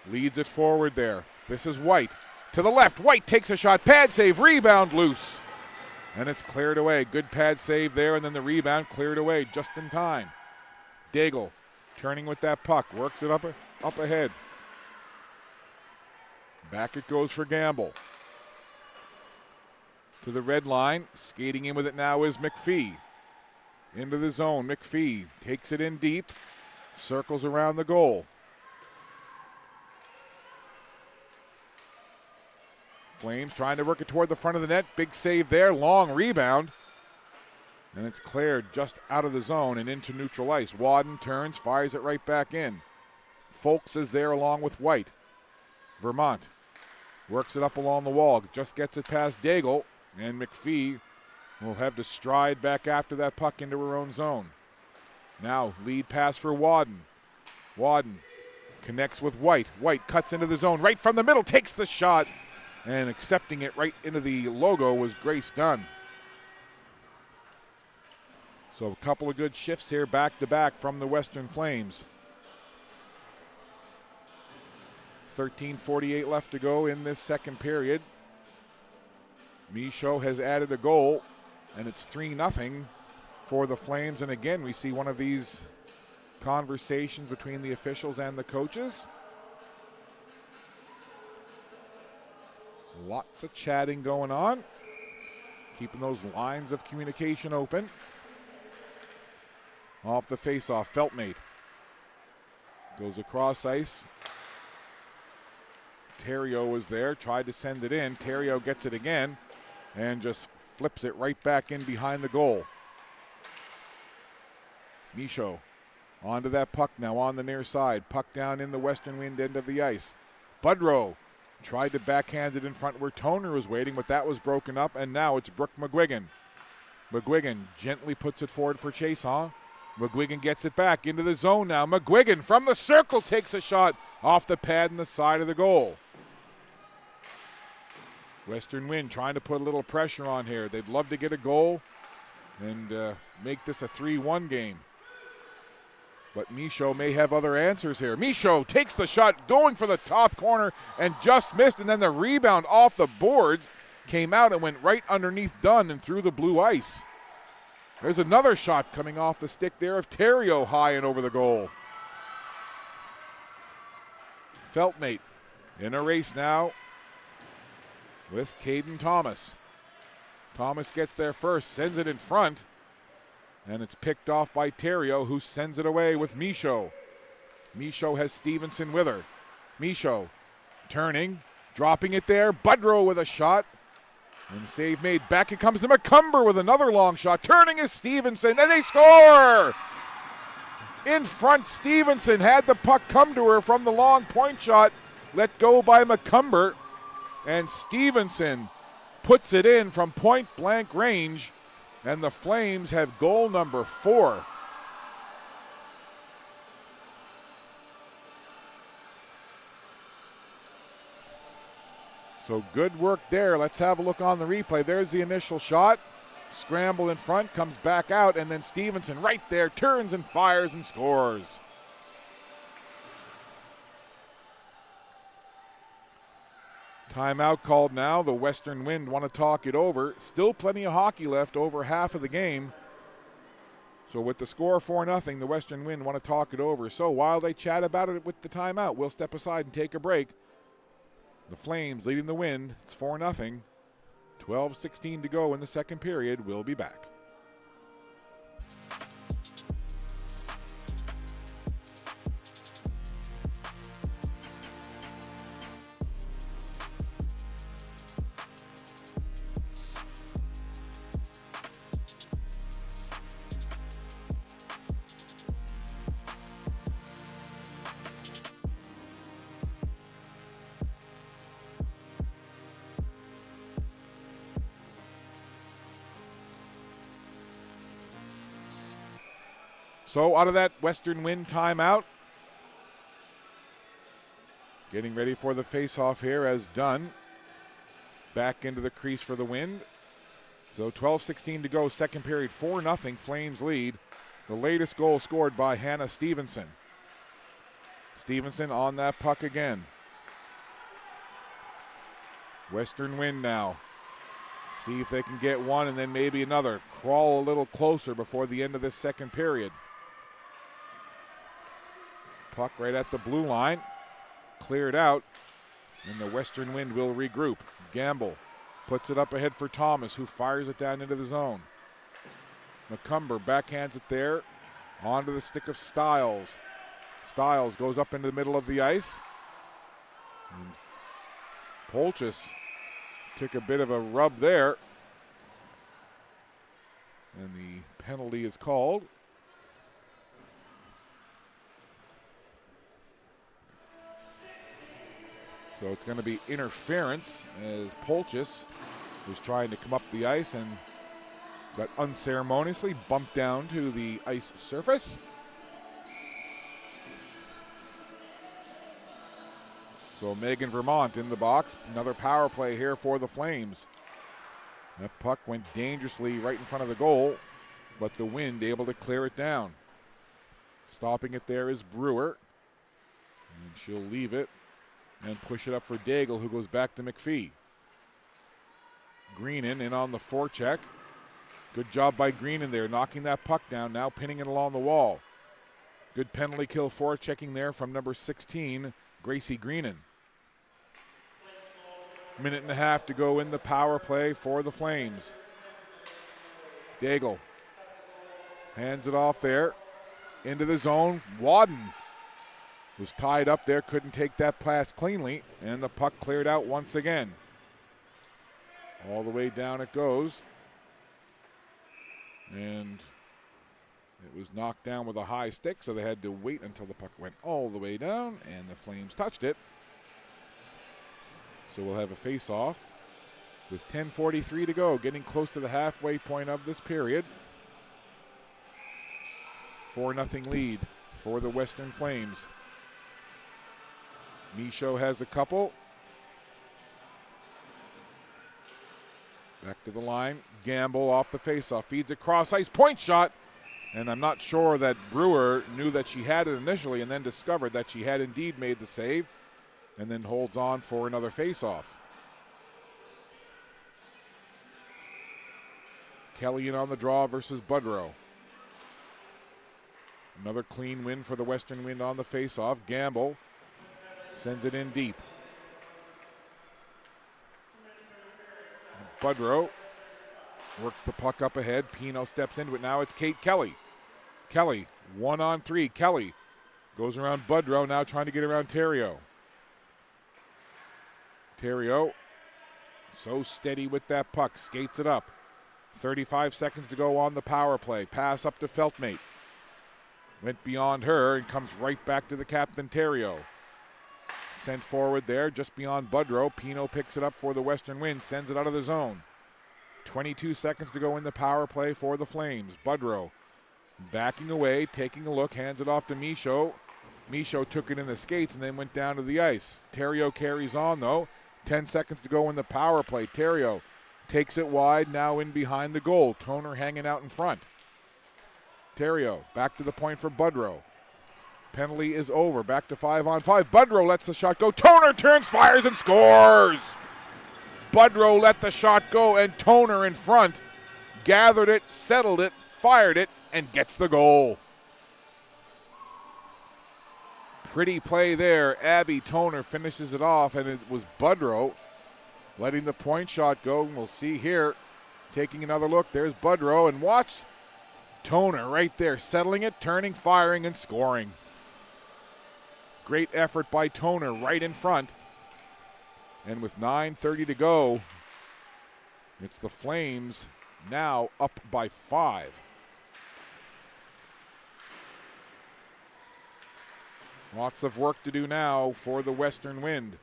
Leads it forward there. This is White. To the left, White takes a shot, pad save, rebound loose. And it's cleared away. Good pad save there, and then the rebound cleared away just in time. Daigle turning with that puck, works it up ahead. Back it goes for Gamble. To the red line, skating in with it now is McPhee. Into the zone, McPhee takes it in deep, circles around the goal. Flames trying to work it toward the front of the net. Big save there, long rebound. And it's cleared just out of the zone and into neutral ice. Wadden turns, fires it right back in. Folks is there along with White. Vermont works it up along the wall, just gets it past Daigle, and McPhee will have to stride back after that puck into her own zone. Now lead pass for Wadden. Wadden connects with White. White cuts into the zone right from the middle, takes the shot, and accepting it right into the logo was Grace Dunn. So a couple of good shifts here back-to-back from the Western Flames. 13:48 left to go in this second period. Michaud has added a goal, and it's 3-0 for the Flames. And again, we see one of these conversations between the officials and the coaches. Lots of chatting going on, keeping those lines of communication open. Off the faceoff, Feltmate goes across ice. Theriault was there, tried to send it in. Theriault gets it again and just flips it right back in behind the goal. Michaud onto that puck now on the near side. Puck down in the Western Wind end of the ice. Budrow tried to backhand it in front where Toner was waiting, but that was broken up, and now it's Brooke McGuigan. McGuigan gently puts it forward for Chason. McGuigan gets it back into the zone now. McGuigan from the circle takes a shot off the pad in the side of the goal. Western Wind trying to put a little pressure on here. They'd love to get a goal and make this a 3-1 game. But Michaud may have other answers here. Michaud takes the shot, going for the top corner, and just missed. And then the rebound off the boards came out and went right underneath Dunn and through the blue ice. There's another shot coming off the stick there of Theriault high and over the goal. Feltmate in a race now with Caden Thomas. Thomas gets there first, sends it in front, and it's picked off by Theriault, who sends it away with Michaud. Michaud has Stevenson with her. Michaud turning, dropping it there. Budrow with a shot. And the save made. Back it comes to McCumber with another long shot. Turning is Stevenson, and they score! In front, Stevenson had the puck come to her from the long point shot. Let go by McCumber. And Stevenson puts it in from point blank range. And the Flames have goal number 4. So good work there. Let's have a look on the replay. There's the initial shot. Scramble in front, comes back out, and then Stevenson right there turns and fires and scores. Timeout called now. The Western Wind want to talk it over. Still plenty of hockey left, over half of the game. So with the score 4-0, the Western Wind want to talk it over. So while they chat about it with the timeout, we'll step aside and take a break. The Flames leading the Wind. It's 4-0. 12:16 to go in the second period. We'll be back. So out of that Western Wind timeout, getting ready for the face-off here as Dunn back into the crease for the Wind. So 12:16 to go, second period, 4-0 Flames lead. The latest goal scored by Hannah Stevenson. Stevenson on that puck again. Western Wind now. See if they can get one and then maybe another. Crawl a little closer before the end of this second period. Puck right at the blue line. Cleared out. And the Western Wind will regroup. Gamble puts it up ahead for Thomas, who fires it down into the zone. McCumber backhands it there. Onto the stick of Stiles. Stiles goes up into the middle of the ice. And Polchis took a bit of a rub there. And the penalty is called. So it's going to be interference as Polchis was trying to come up the ice and got unceremoniously bumped down to the ice surface. So Megan Vermont in the box. Another power play here for the Flames. That puck went dangerously right in front of the goal, but the Wind able to clear it down. Stopping it there is Brewer. And she'll leave it and push it up for Daigle, who goes back to McPhee. Greenan in on the forecheck. Good job by Greenan there, knocking that puck down, now pinning it along the wall. Good penalty kill forechecking there from number 16, Gracie Greenan. Minute and a half to go in the power play for the Flames. Daigle hands it off there into the zone. Wadden was tied up there, couldn't take that pass cleanly, and the puck cleared out once again. All the way down it goes. And it was knocked down with a high stick, so they had to wait until the puck went all the way down, and the Flames touched it. So we'll have a face-off with 10:43 to go, getting close to the halfway point of this period. 4-0 lead for the Western Flames. Michaud has a couple. Back to the line. Gamble off the faceoff. Feeds it cross ice. Point shot. And I'm not sure that Brewer knew that she had it initially and then discovered that she had indeed made the save and then holds on for another faceoff. Kelly in on the draw versus Budrow. Another clean win for the Western Wind on the faceoff. Gamble sends it in deep. Budrow works the puck up ahead. Pino steps into it. Now it's Kate Kelly. Kelly, 1-on-3. Kelly goes around Budrow, now trying to get around Theriault. Theriault, so steady with that puck, skates it up. 35 seconds to go on the power play. Pass up to Feltmate. Went beyond her and comes right back to the captain, Theriault. Sent forward there, just beyond Budrow. Pino picks it up for the Western Wind, sends it out of the zone. 22 seconds to go in the power play for the Flames. Budrow backing away, taking a look, hands it off to Michaud. Michaud took it in the skates and then went down to the ice. Theriault carries on, though. 10 seconds to go in the power play. Theriault takes it wide, now in behind the goal. Toner hanging out in front. Theriault back to the point for Budrow. Penalty is over. Back to 5-on-5. Budrow lets the shot go. Toner turns, fires, and scores! Budrow let the shot go, and Toner in front gathered it, settled it, fired it, and gets the goal. Pretty play there. Abby Toner finishes it off, and it was Budrow letting the point shot go. We'll see here. Taking another look. There's Budrow, and watch Toner right there, settling it, turning, firing, and scoring. Great effort by Toner right in front. And with 9:30 to go, it's the Flames now up by 5. Lots of work to do now for the Western Wind.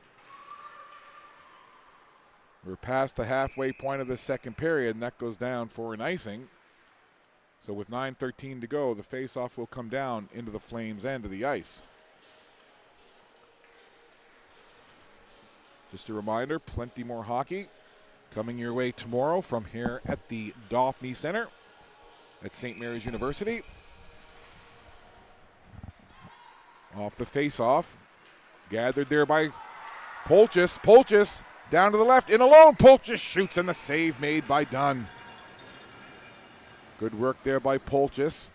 We're past the halfway point of the second period, and that goes down for an icing. So with 9:13 to go, the faceoff will come down into the Flames' end of the ice. Just a reminder, plenty more hockey coming your way tomorrow from here at the Daphne Center at St. Mary's University. Off the face-off, gathered there by Polchis. Polchis down to the left, in alone. Polchis shoots, and the save made by Dunn. Good work there by Polchis,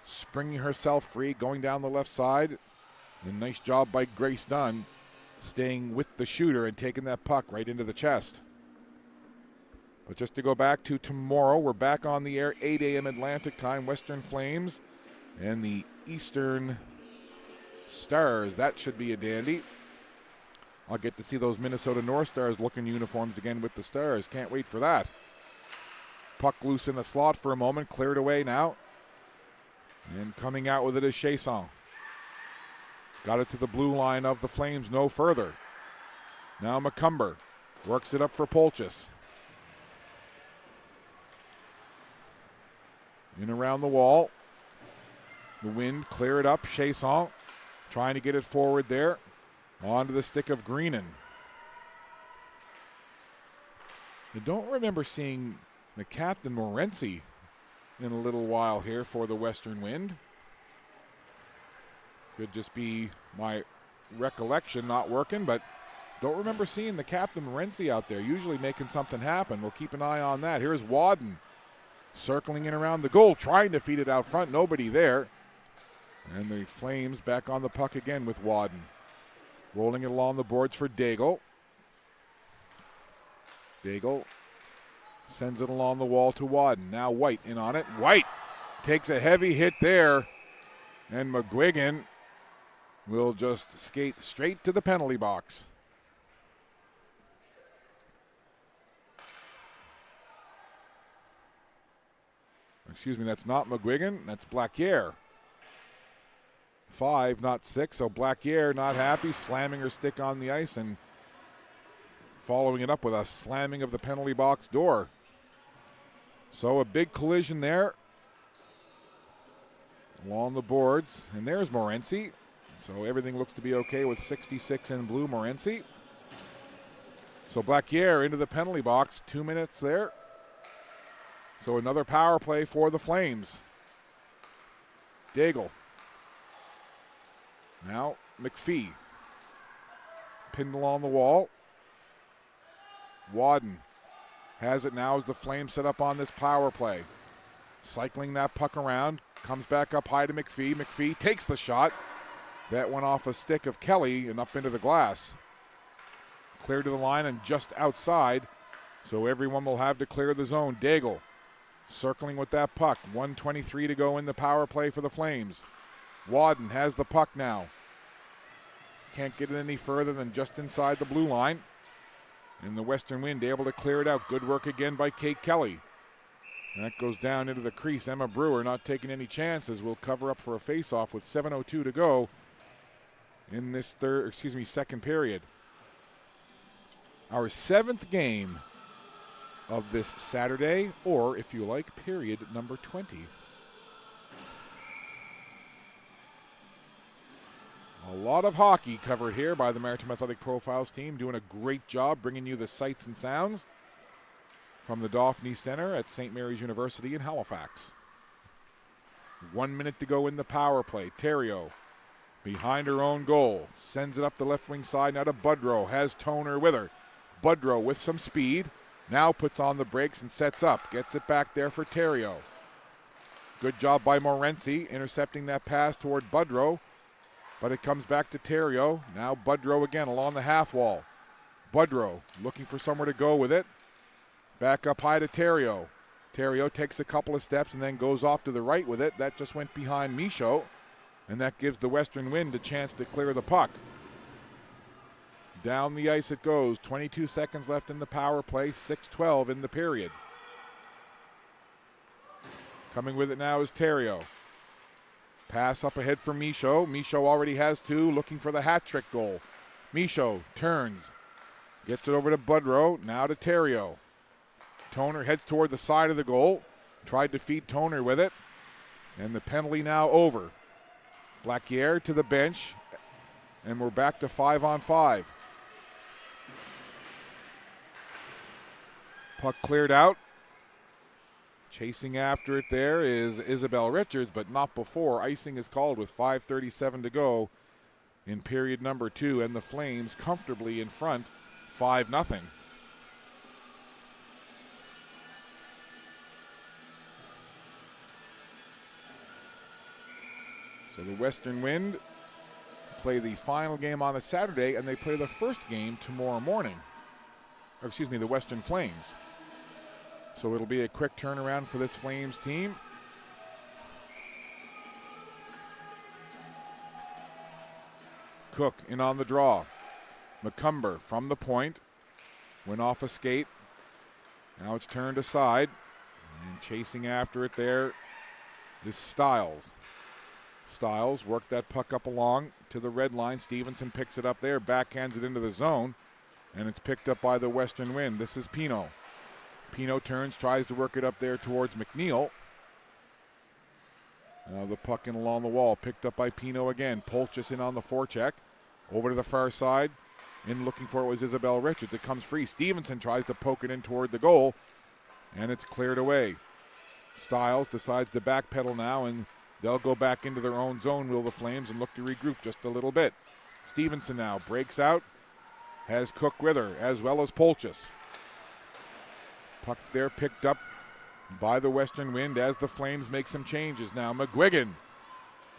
springing herself free, going down the left side. And a nice job by Grace Dunn, staying with the shooter and taking that puck right into the chest. But just to go back to tomorrow, we're back on the air, 8 a.m. Atlantic time, Western Flames and the Eastern Stars. That should be a dandy. I'll get to see those Minnesota North Stars looking uniforms again with the Stars. Can't wait for that. Puck loose in the slot for a moment, cleared away now. And coming out with it is Chasson. Got it to the blue line of the Flames, no further. Now McCumber works it up for Polchis. In around the wall. The Wind clear it up. Chasson trying to get it forward there. Onto the stick of Greenan. I don't remember seeing the captain Morency in a little while here for the Western Wind. Could just be my recollection not working, but don't remember seeing the captain Morency out there, usually making something happen. We'll keep an eye on that. Here's Wadden circling in around the goal, trying to feed it out front. Nobody there. And the Flames back on the puck again with Wadden. Rolling it along the boards for Daigle. Daigle sends it along the wall to Wadden. Now White in on it. White takes a heavy hit there. And McGuigan will just skate straight to the penalty box. Excuse me, that's not McGuigan. That's Blaquier. 5, not 6. So Blaquier not happy, slamming her stick on the ice and following it up with a slamming of the penalty box door. So a big collision there. along the boards, and there's Morency. So everything looks to be okay with 66 in blue, Morency. So Blaquier into the penalty box, 2 minutes there. So another power play for the Flames. Daigle. Now McPhee. Pinned along the wall. Wadden has it now as the Flames set up on this power play. Cycling that puck around. Comes back up high to McPhee. McPhee takes the shot. That went off a stick of Kelly and up into the glass. Cleared to the line and just outside. So everyone will have to clear the zone. Daigle circling with that puck. 1:23 to go in the power play for the Flames. Wadden has the puck now. Can't get it any further than just inside the blue line. And the Western Wind able to clear it out. Good work again by Kate Kelly. And that goes down into the crease. Emma Brewer not taking any chances. Will cover up for a face-off with 7:02 to go in this second period. Our 7th game of this Saturday, or if you like, period number 20. A lot of hockey covered here by the Maritime Athletic Profiles team, doing a great job bringing you the sights and sounds from the Dauphin Center at St. Mary's University in Halifax. 1 minute to go in the power play. Theriault behind her own goal. Sends it up the left wing side now to Budrow. Has Toner with her. Budrow with some speed. Now puts on the brakes and sets up. Gets it back there for Theriault. Good job by Morency intercepting that pass toward Budrow. But it comes back to Theriault. Now Budrow again along the half wall. Budrow looking for somewhere to go with it. Back up high to Theriault. Theriault takes a couple of steps and then goes off to the right with it. That just went behind Michaud. And that gives the Western Wind a chance to clear the puck. Down the ice it goes. 22 seconds left in the power play. 6:12 in the period. Coming with it now is Theriault. Pass up ahead for Michaud. Michaud already has two, looking for the hat trick goal. Michaud turns. Gets it over to Budrow. Now to Theriault. Toner heads toward the side of the goal. Tried to feed Toner with it. And the penalty now over. Blaquier to the bench. And we're back to 5-on-5. Puck cleared out. Chasing after it there is Isabel Richards, but not before. Icing is called with 5:37 to go in period number 2, and the Flames comfortably in front, 5-0. So the Western Wind play the final game on a Saturday, and they play the first game tomorrow morning. The Western Flames. So it'll be a quick turnaround for this Flames team. Cook in on the draw. McCumber from the point. Went off a skate. Now it's turned aside. And chasing after it there is Stiles. Stiles worked that puck up along to the red line. Stevenson picks it up there, backhands it into the zone. And it's picked up by the Western Wind. This is Pino. Pino turns, tries to work it up there towards McNeil. Now the puck in along the wall, picked up by Pino again. Polchis in on the forecheck. Over to the far side. In looking for it was Isabel Richards. It comes free. Stevenson tries to poke it in toward the goal. And it's cleared away. Stiles decides to backpedal now, and they'll go back into their own zone, will the Flames, and look to regroup just a little bit. Stevenson now breaks out. Has Cook with her, as well as Polchis. Puck there picked up by the Western Wind as the Flames make some changes. Now McGuigan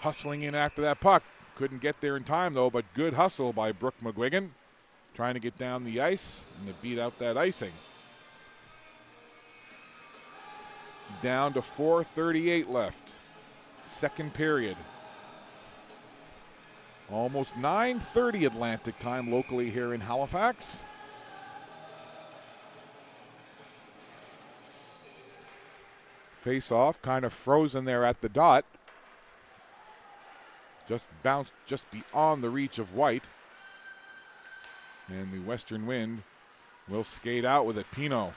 hustling in after that puck. Couldn't get there in time, though, but good hustle by Brooke McGuigan. Trying to get down the ice and to beat out that icing. Down to 4:38 left. Second period. Almost 9:30 Atlantic time locally here in Halifax. Face-off kind of frozen there at the dot. Just bounced just beyond the reach of White. And the Western Wind will skate out with it. Pino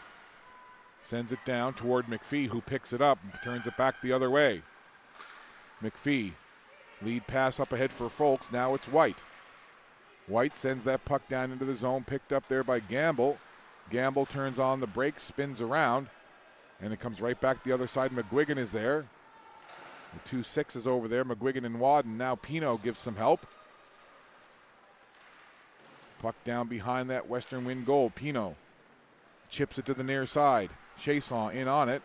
sends it down toward McPhee, who picks it up and turns it back the other way. McPhee. Lead pass up ahead for Folks. Now it's White. White sends that puck down into the zone, picked up there by Gamble. Gamble turns on the brakes, spins around, and it comes right back the other side. McGuigan is there. The 2-6s over there, McGuigan and Wadden. Now Pino gives some help. Puck down behind that Western Wind goal. Pino chips it to the near side. Chason in on it,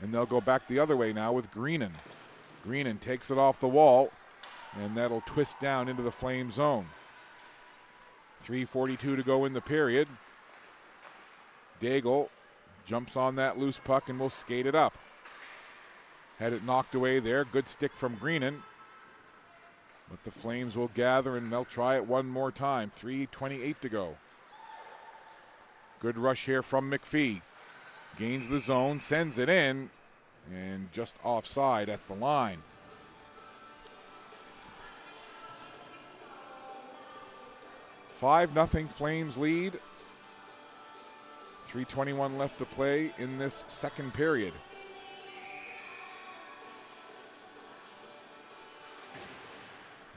and they'll go back the other way now with Greenan. Greenan takes it off the wall, and that'll twist down into the Flame zone. 3:42 to go in the period. Daigle jumps on that loose puck and will skate it up. Had it knocked away there. Good stick from Greenan. But the Flames will gather and they'll try it one more time. 3:28 to go. Good rush here from McPhee. Gains the zone, sends it in, and just offside at the line. 5-0 Flames lead. 3:21 left to play in this second period.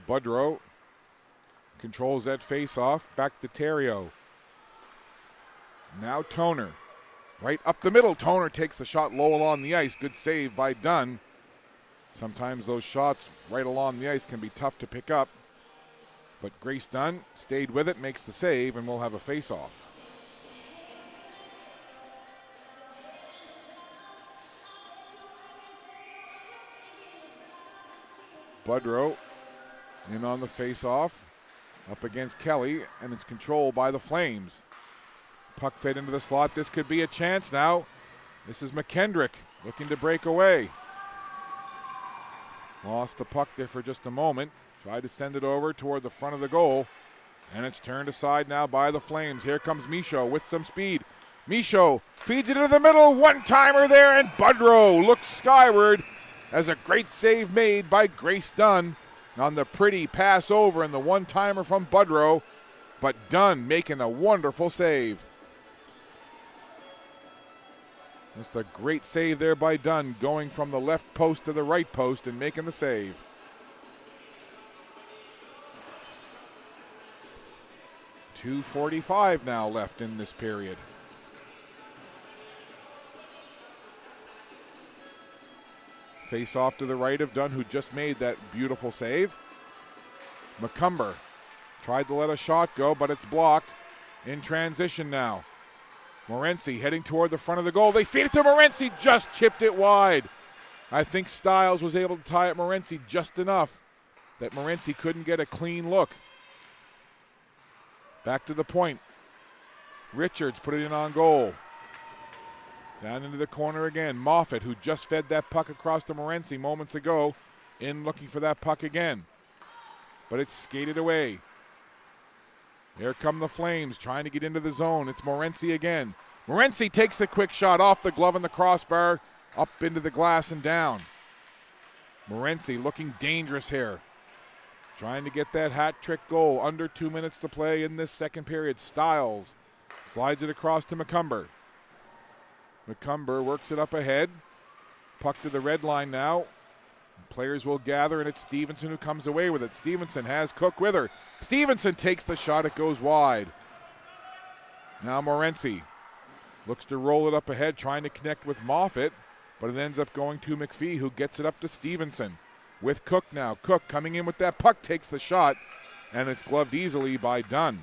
Budrow controls that face-off. Back to Theriault. Now Toner. Right up the middle. Toner takes the shot low along the ice. Good save by Dunn. Sometimes those shots right along the ice can be tough to pick up. But Grace Dunn stayed with it, makes the save, and we'll have a face-off. Budrow in on the face-off, up against Kelly, and it's controlled by the Flames. Puck fed into the slot. This could be a chance now. This is McKendrick looking to break away. Lost the puck there for just a moment. Tried to send it over toward the front of the goal, and it's turned aside now by the Flames. Here comes Michaud with some speed. Michaud feeds it into the middle. One-timer there, and Budrow looks skyward as a great save made by Grace Dunn on the pretty pass over and the one-timer from Budrow, but Dunn making a wonderful save. Just a great save there by Dunn, going from the left post to the right post and making the save. .245 now left in this period. Face off to the right of Dunn, who just made that beautiful save. McCumber tried to let a shot go, but it's blocked. In transition now. Morency heading toward the front of the goal. They feed it to Morency, just chipped it wide. I think Stiles was able to tie up Morency just enough that Morency couldn't get a clean look. Back to the point. Richards put it in on goal. Down into the corner again. Moffat, who just fed that puck across to Morency moments ago, in looking for that puck again. But it's skated away. Here come the Flames trying to get into the zone. It's Morency again. Morency takes the quick shot off the glove and the crossbar, up into the glass and down. Morency looking dangerous here. Trying to get that hat trick goal. Under 2 minutes to play in this second period. Stiles slides it across to McCumber. McCumber works it up ahead. Puck to the red line now. Players will gather, and it's Stevenson who comes away with it. Stevenson has Cook with her. Stevenson takes the shot. It goes wide. Now Morency looks to roll it up ahead, trying to connect with Moffat, but it ends up going to McPhee, who gets it up to Stevenson. With Cook now. Cook coming in with that puck, takes the shot, and it's gloved easily by Dunn.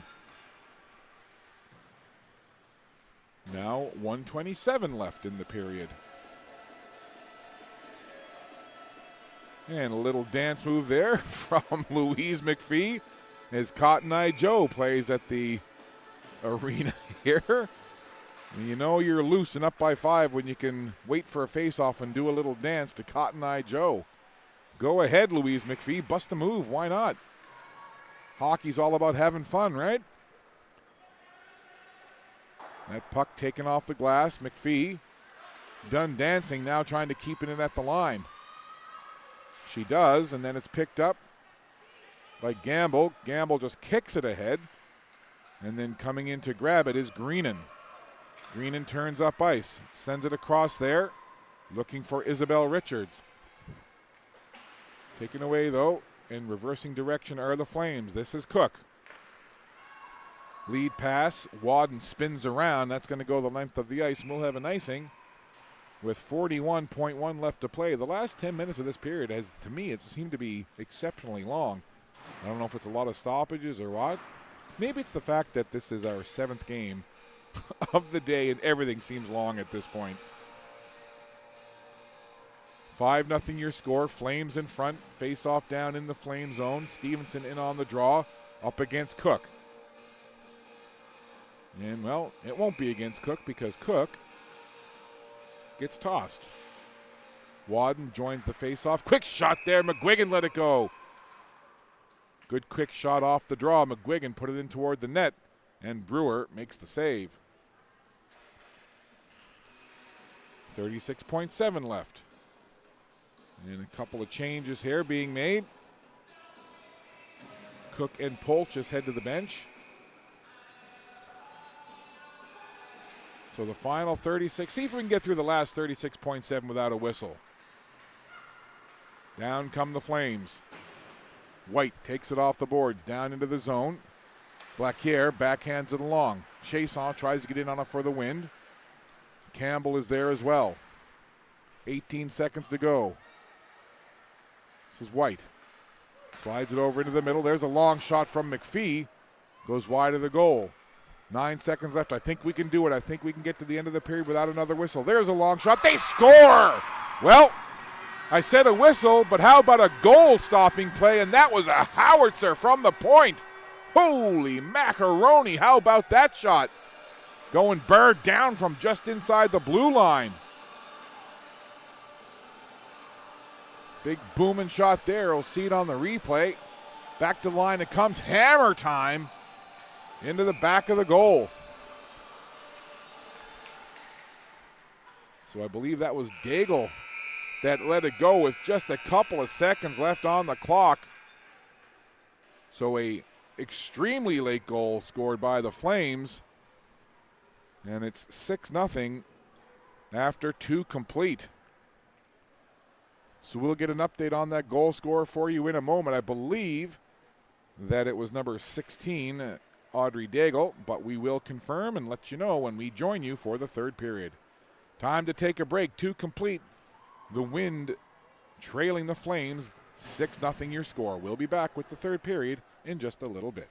Now 1:27 left in the period. And a little dance move there from Louise McPhee as Cotton Eye Joe plays at the arena here. And you know you're loose and up by 5 when you can wait for a face-off and do a little dance to Cotton Eye Joe. Go ahead, Louise McPhee. Bust a move. Why not? Hockey's all about having fun, right? That puck taken off the glass. McPhee done dancing, now trying to keep it in at the line. She does, and then it's picked up by Gamble. Gamble just kicks it ahead. And then coming in to grab it is Greenan. Greenan turns up ice, sends it across there, looking for Isabel Richards. Taken away, though, in reversing direction are the Flames. This is Cook. Lead pass. Wadden spins around. That's going to go the length of the ice. We'll have an icing with 41.1 left to play. The last 10 minutes of this period has, to me, it seemed to be exceptionally long. I don't know if it's a lot of stoppages or what. Maybe it's the fact that this is our 7th game of the day and everything seems long at this point. 5-0 your score. Flames in front. Face off down in the Flame zone. Stevenson in on the draw. Up against Cook. And, well, it won't be against Cook because Cook gets tossed. Wadden joins the face-off. Quick shot there. McGuigan let it go. Good quick shot off the draw. McGuigan put it in toward the net. And Brewer makes the save. 36.7 left. And a couple of changes here being made. Cook and Polch just head to the bench. So the final 36. See if we can get through the last 36.7 without a whistle. Down come the Flames. White takes it off the boards, down into the zone. Blaquier backhands it along. Chason tries to get in on it for the wind. Campbell is there as well. 18 seconds to go. This is White. Slides it over into the middle. There's a long shot from McPhee. Goes wide of the goal. 9 seconds left. I think we can do it. I think we can get to the end of the period without another whistle. There's a long shot. They score! Well, I said a whistle, but how about a goal-stopping play? And that was a howitzer from the point. Holy macaroni. How about that shot? Going bird down from just inside the blue line. Big booming shot there. We'll see it on the replay. Back to the line it comes. Hammer time into the back of the goal. So I believe that was Daigle that let it go with just a couple of seconds left on the clock. So a extremely late goal scored by the Flames. And it's 6-0 after 2 complete. So we'll get an update on that goal scorer for you in a moment. I believe that it was number 16, Audrey Daigle, but we will confirm and let you know when we join you for the third period. Time to take a break. 2 complete. The Wind trailing the Flames. 6-0 your score. We'll be back with the third period in just a little bit.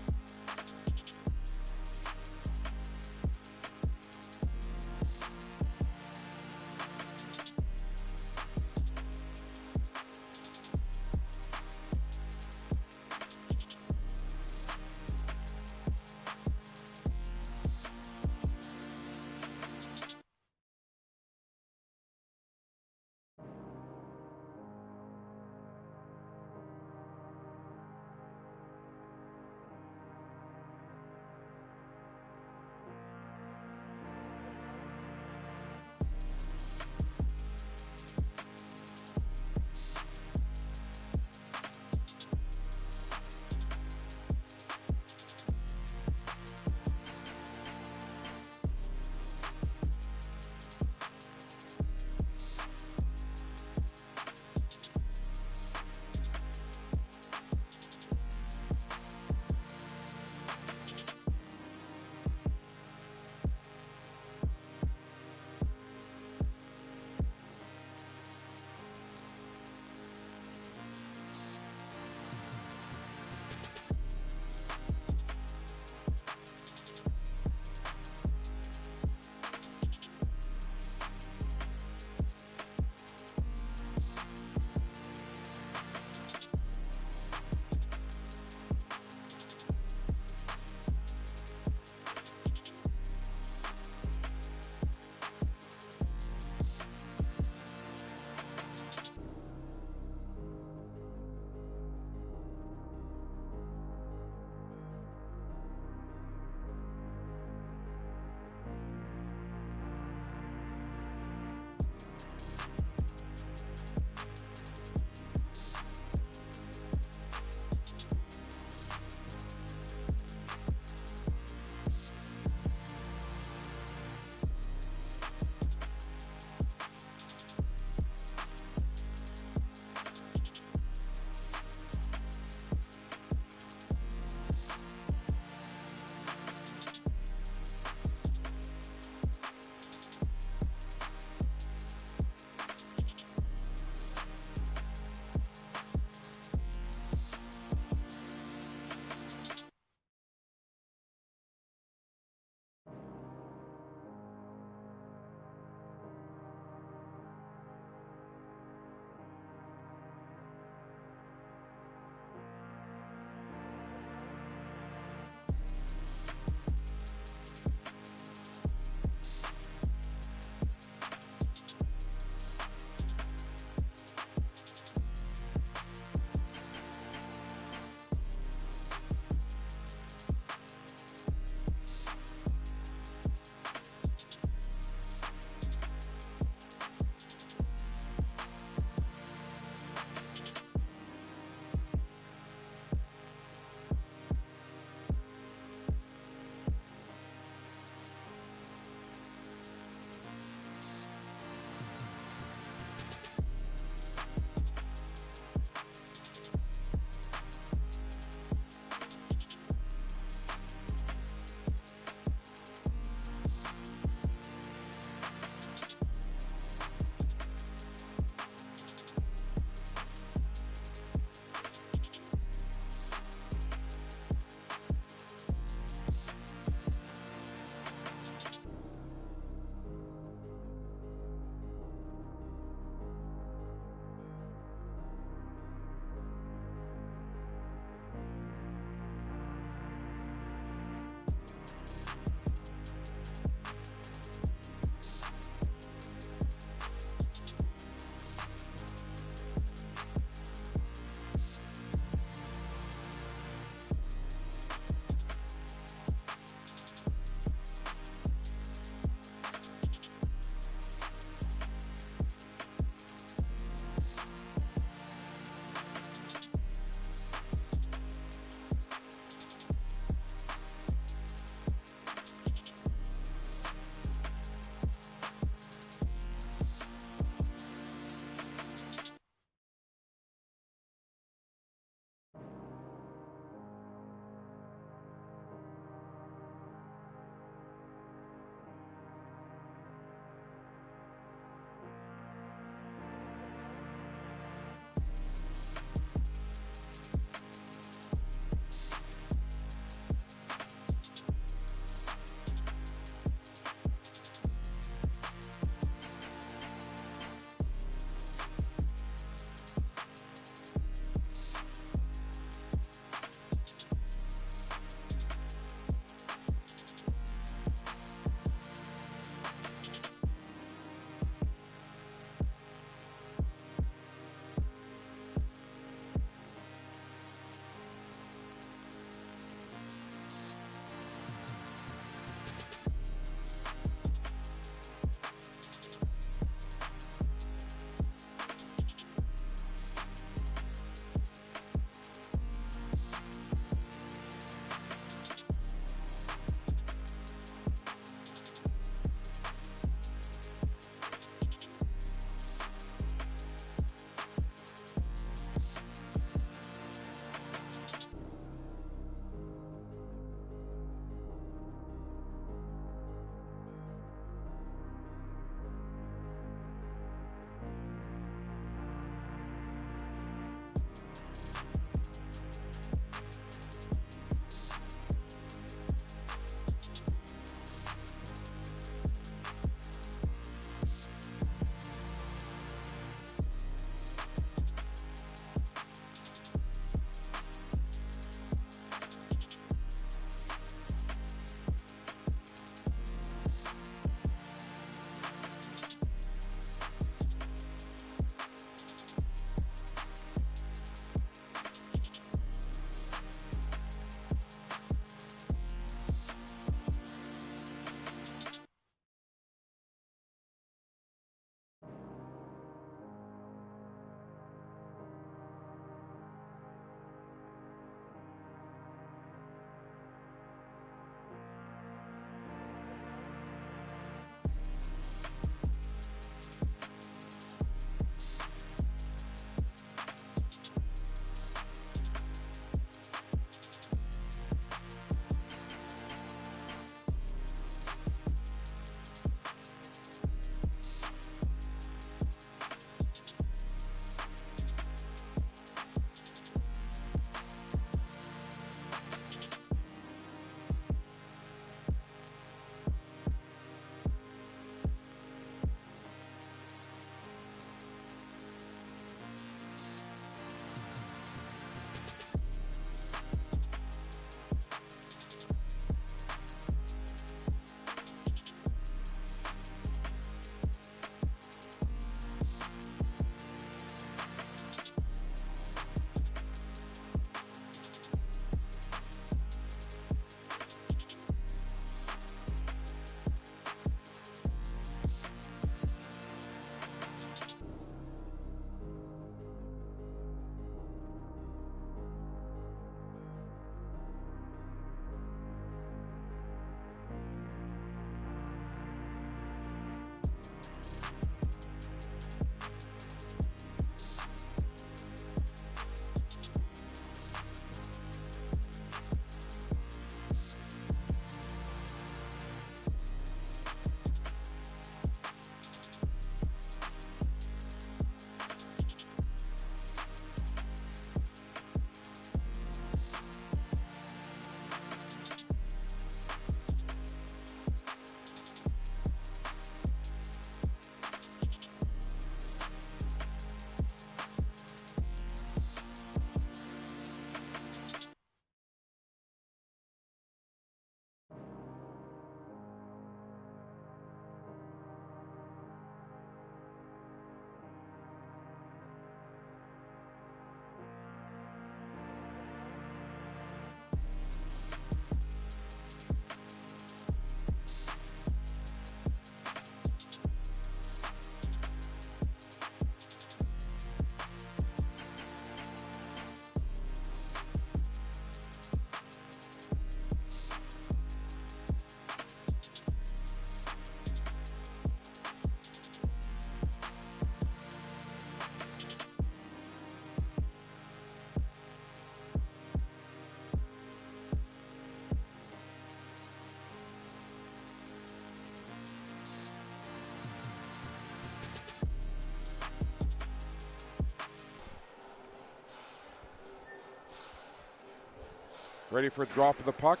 Ready for a drop of the puck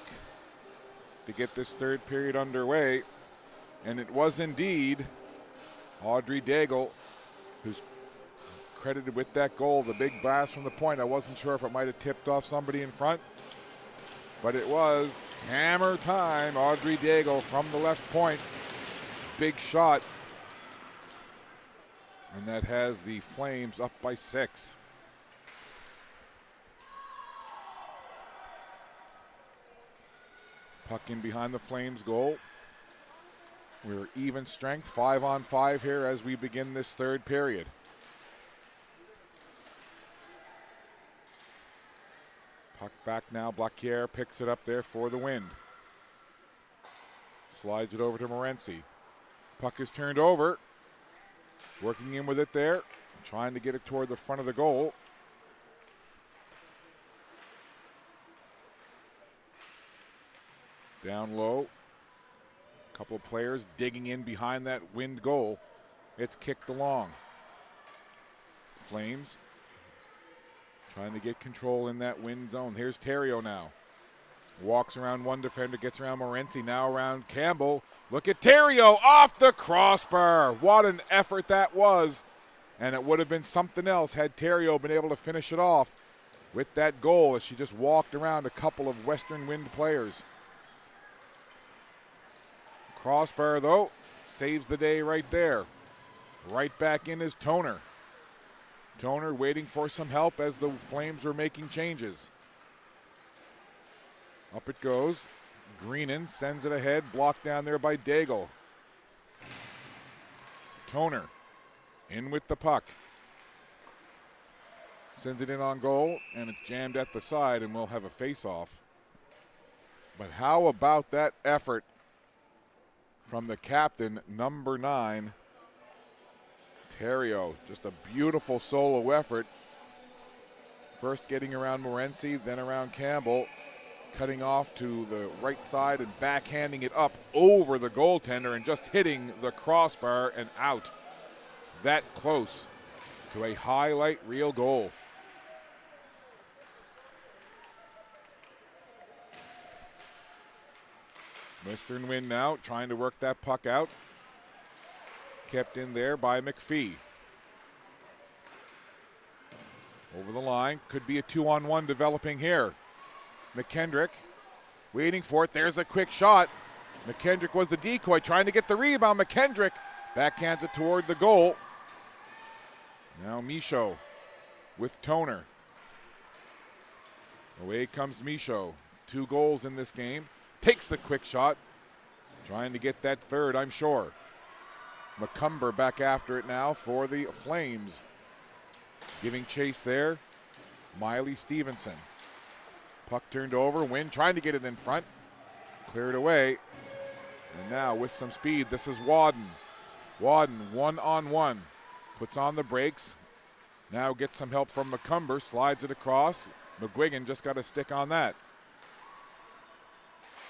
to get this third period underway. And it was indeed Audrey Daigle who's credited with that goal, the big blast from the point. I wasn't sure if it might have tipped off somebody in front, but it was hammer time. Audrey Daigle from the left point. Big shot. And that has the Flames up by 6. Puck in behind the Flames goal. We're even strength, 5-on-5 here as we begin this third period. Puck back now, Blacquier picks it up there for the Wind. Slides it over to Morency. Puck is turned over. Working in with it there, trying to get it toward the front of the goal. Down low. A couple of players digging in behind that Wind goal. It's kicked along. Flames Trying to get control in that wind zone. Here's Terrio now. Walks around one defender, gets around Morency, now around Campbell. Look at Terrio off the crossbar. What an effort that was. And it would have been something else had Terrio been able to finish it off with that goal as she just walked around a couple of Western Wind players. Crossbar, though, saves the day right there. Right back in is Toner. Toner waiting for some help as the Flames were making changes. Up it goes. Greenan sends it ahead, blocked down there by Daigle. Toner in with the puck. Sends it in on goal, and it's jammed at the side, and we'll have a face-off. But how about that effort from the captain, number 9, Terrio? Just a beautiful solo effort. First getting around Morency, then around Campbell. Cutting off to the right side and backhanding it up over the goaltender and just hitting the crossbar and out. That close to a highlight reel goal. Western Wind now trying to work that puck out. Kept in there by McPhee. Over the line, could be a 2-on-1 developing here. McKendrick waiting for it. There's a quick shot. McKendrick was the decoy trying to get the rebound. McKendrick backhands it toward the goal. Now Michaud with Toner. Away comes Michaud. 2 goals in this game. Takes the quick shot. Trying to get that third, I'm sure. McCumber back after it now for the Flames. Giving chase there, Miley Stevenson. Puck turned over, Wind trying to get it in front. Cleared away. And now with some speed, this is Wadden. Wadden, 1-on-1. Puts on the brakes. Now gets some help from McCumber, slides it across. McGuigan just got a stick on that.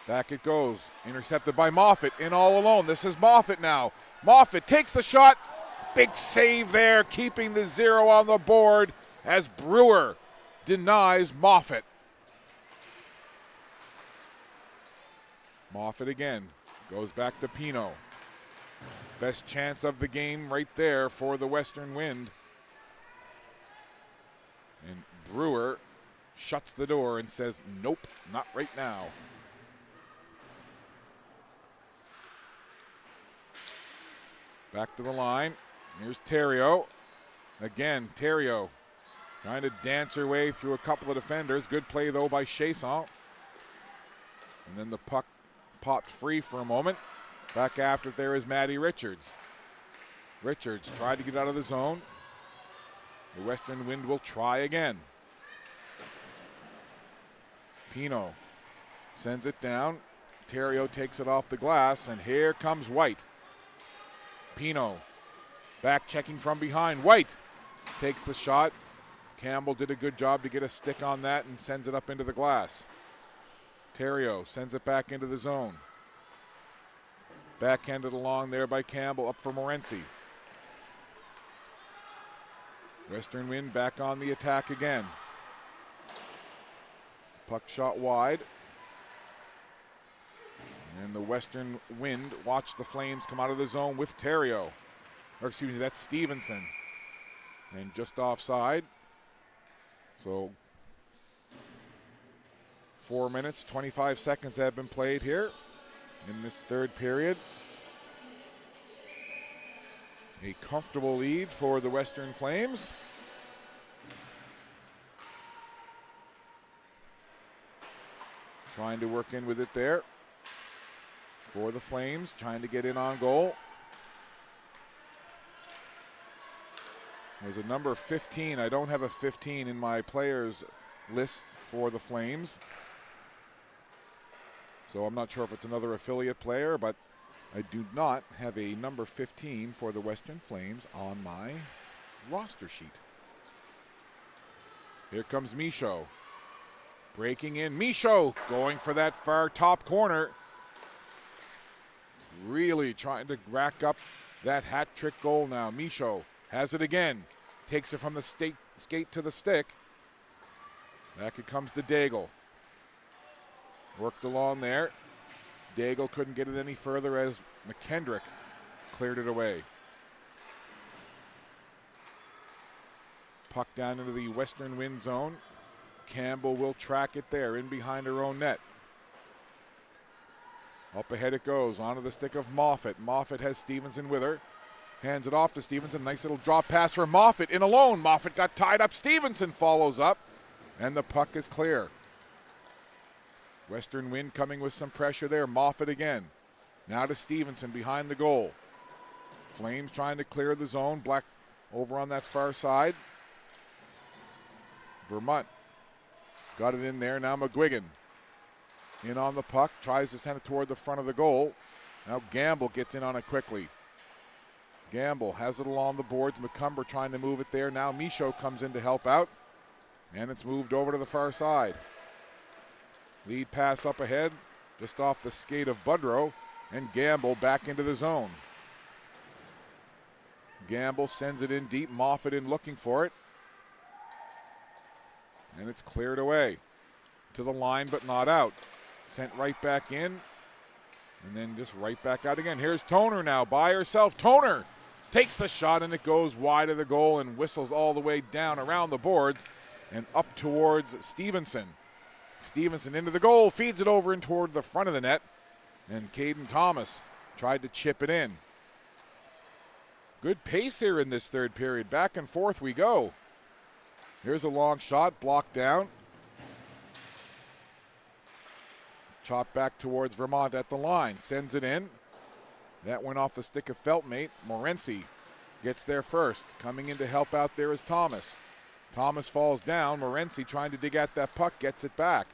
Back it goes, intercepted by Moffat, in all alone. This is Moffat now. Moffat takes the shot. Big save there, keeping the 0 on the board as Brewer denies Moffat. Moffat again, goes back to Pino. Best chance of the game right there for the Western Wind. And Brewer shuts the door and says, nope, not right now. Back to the line. Here's Terrio. Again, Terrio trying to dance her way through a couple of defenders. Good play, though, by Chasson. And then the puck popped free for a moment. Back after there is Maddie Richards. Richards tried to get out of the zone. The Western Wind will try again. Pino sends it down. Terrio takes it off the glass, and here comes White. Pino back checking from behind. White takes the shot. Campbell did a good job to get a stick on that and sends it up into the glass. Terrio sends it back into the zone. Backhanded along there by Campbell, up for Morency. Western Wind back on the attack again. Puck shot wide. And the Western Wind watch the Flames come out of the zone with Terrio. Or excuse me, that's Stevenson. And just offside. So 4 minutes, 25 seconds have been played here in this third period. A comfortable lead for the Western Flames. Trying to work in with it there for the Flames, trying to get in on goal. There's a number 15. I don't have a 15 in my players list for the Flames. So I'm not sure if it's another affiliate player, but I do not have a number 15 for the Western Flames on my roster sheet. Here comes Michaud. Breaking in. Michaud going for that far top corner. Really trying to rack up that hat trick goal now. Michaud has it again. Takes it from the skate to the stick. Back it comes to Daigle. Worked along there. Daigle couldn't get it any further as McKendrick cleared it away. Puck down into the western wind zone. Campbell will track it there in behind her own net. Up ahead it goes, onto the stick of Moffat. Moffat has Stevenson with her. Hands it off to Stevenson. Nice little drop pass for Moffat in alone. Moffat got tied up. Stevenson follows up, and the puck is clear. Western wind coming with some pressure there. Moffat again. Now to Stevenson behind the goal. Flames trying to clear the zone. Black over on that far side. Vermont got it in there. Now McGuigan in on the puck. Tries to send it toward the front of the goal. Now Gamble gets in on it quickly. Gamble has it along the boards. McCumber trying to move it there. Now Michaud comes in to help out. And it's moved over to the far side. Lead pass up ahead, just off the skate of Budrow. And Gamble back into the zone. Gamble sends it in deep. Moffat in looking for it. And it's cleared away. To the line, but not out. Sent right back in. And then just right back out again. Here's Toner now by herself. Toner takes the shot, and it goes wide of the goal and whistles all the way down around the boards and up towards Stevenson. Stevenson into the goal, feeds it over and toward the front of the net. And Caden Thomas tried to chip it in. Good pace here in this third period. Back and forth we go. Here's a long shot, blocked down. Chopped back towards Vermont at the line. Sends it in. That went off the stick of Feltmate. Morency gets there first. Coming in to help out there is Thomas. Thomas falls down. Morency trying to dig at that puck. Gets it back.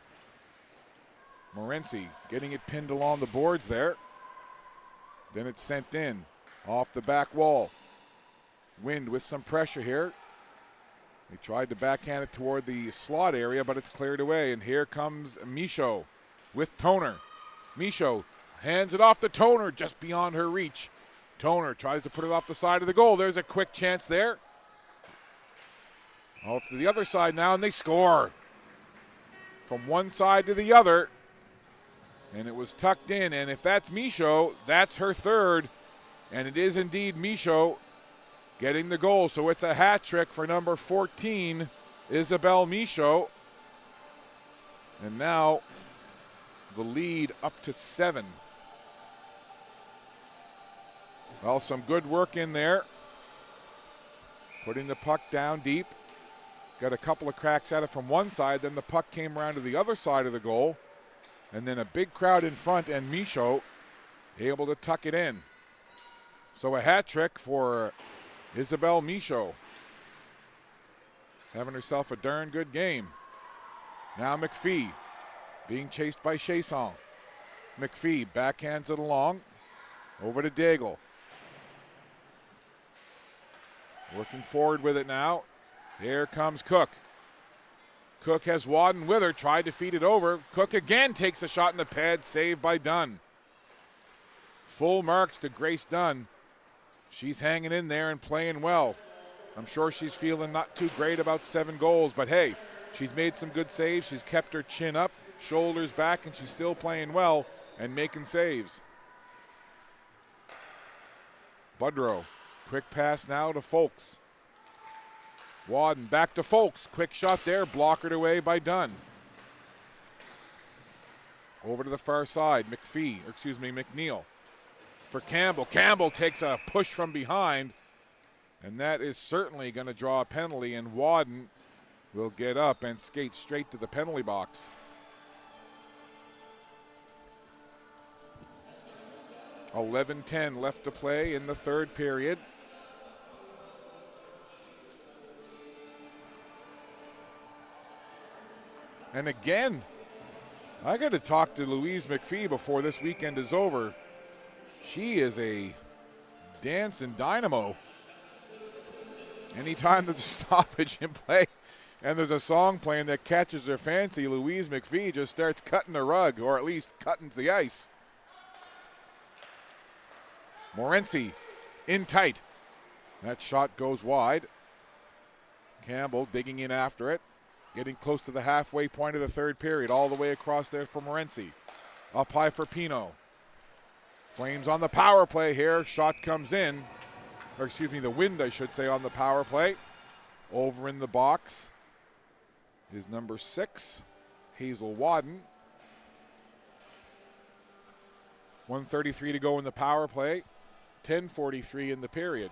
Morency getting it pinned along the boards there. Then it's sent in. Off the back wall. Wind with some pressure here. They tried to backhand it toward the slot area, but it's cleared away. And here comes Michaud with Toner. Michaud hands it off to Toner just beyond her reach. Toner tries to put it off the side of the goal. There's a quick chance there. Off to the other side now, and they score. From one side to the other. And it was tucked in. And if that's Michaud, that's her third. And it is indeed Michaud getting the goal. So it's a hat trick for number 14, Isabel Michaud. And now the lead up to 7. Well, some good work in there. Putting the puck down deep. Got a couple of cracks at it from one side. Then the puck came around to the other side of the goal. And then a big crowd in front, and Michaud able to tuck it in. So a hat trick for Isabel Michaud. Having herself a darn good game. Now McPhee being chased by Chasson. McPhee backhands it along. Over to Daigle. Working forward with it now. Here comes Cook. Cook has Wadden with her. Tried to feed it over. Cook again takes a shot in the pad. Saved by Dunn. Full marks to Grace Dunn. She's hanging in there and playing well. I'm sure she's feeling not too great about 7 goals, but hey, she's made some good saves. She's kept her chin up, shoulders back, and she's still playing well and making saves. Budrow, quick pass now to Folks. Wadden back to Folks. Quick shot there, blockered away by Dunn. Over to the far side, McNeil. For Campbell. Campbell takes a push from behind, and that is certainly going to draw a penalty, and Wadden will get up and skate straight to the penalty box. .11:10 left to play in the third period. And again, I got to talk to Louise McPhee before this weekend is over. She is a dancing dynamo. Anytime there's a stoppage in play and there's a song playing that catches her fancy, Louise McPhee just starts cutting the rug, or at least cutting the ice. Morency in tight. That shot goes wide. Campbell digging in after it. getting close to the halfway point of the third period, all the way across there for Morency. Up high for Pino. Flames on the power play here. Shot comes in. Or excuse me, the wind, I should say, on the power play. Over in the box is number 6, Hazel Wadden. 1:33 to go in the power play. 10:43 in the period.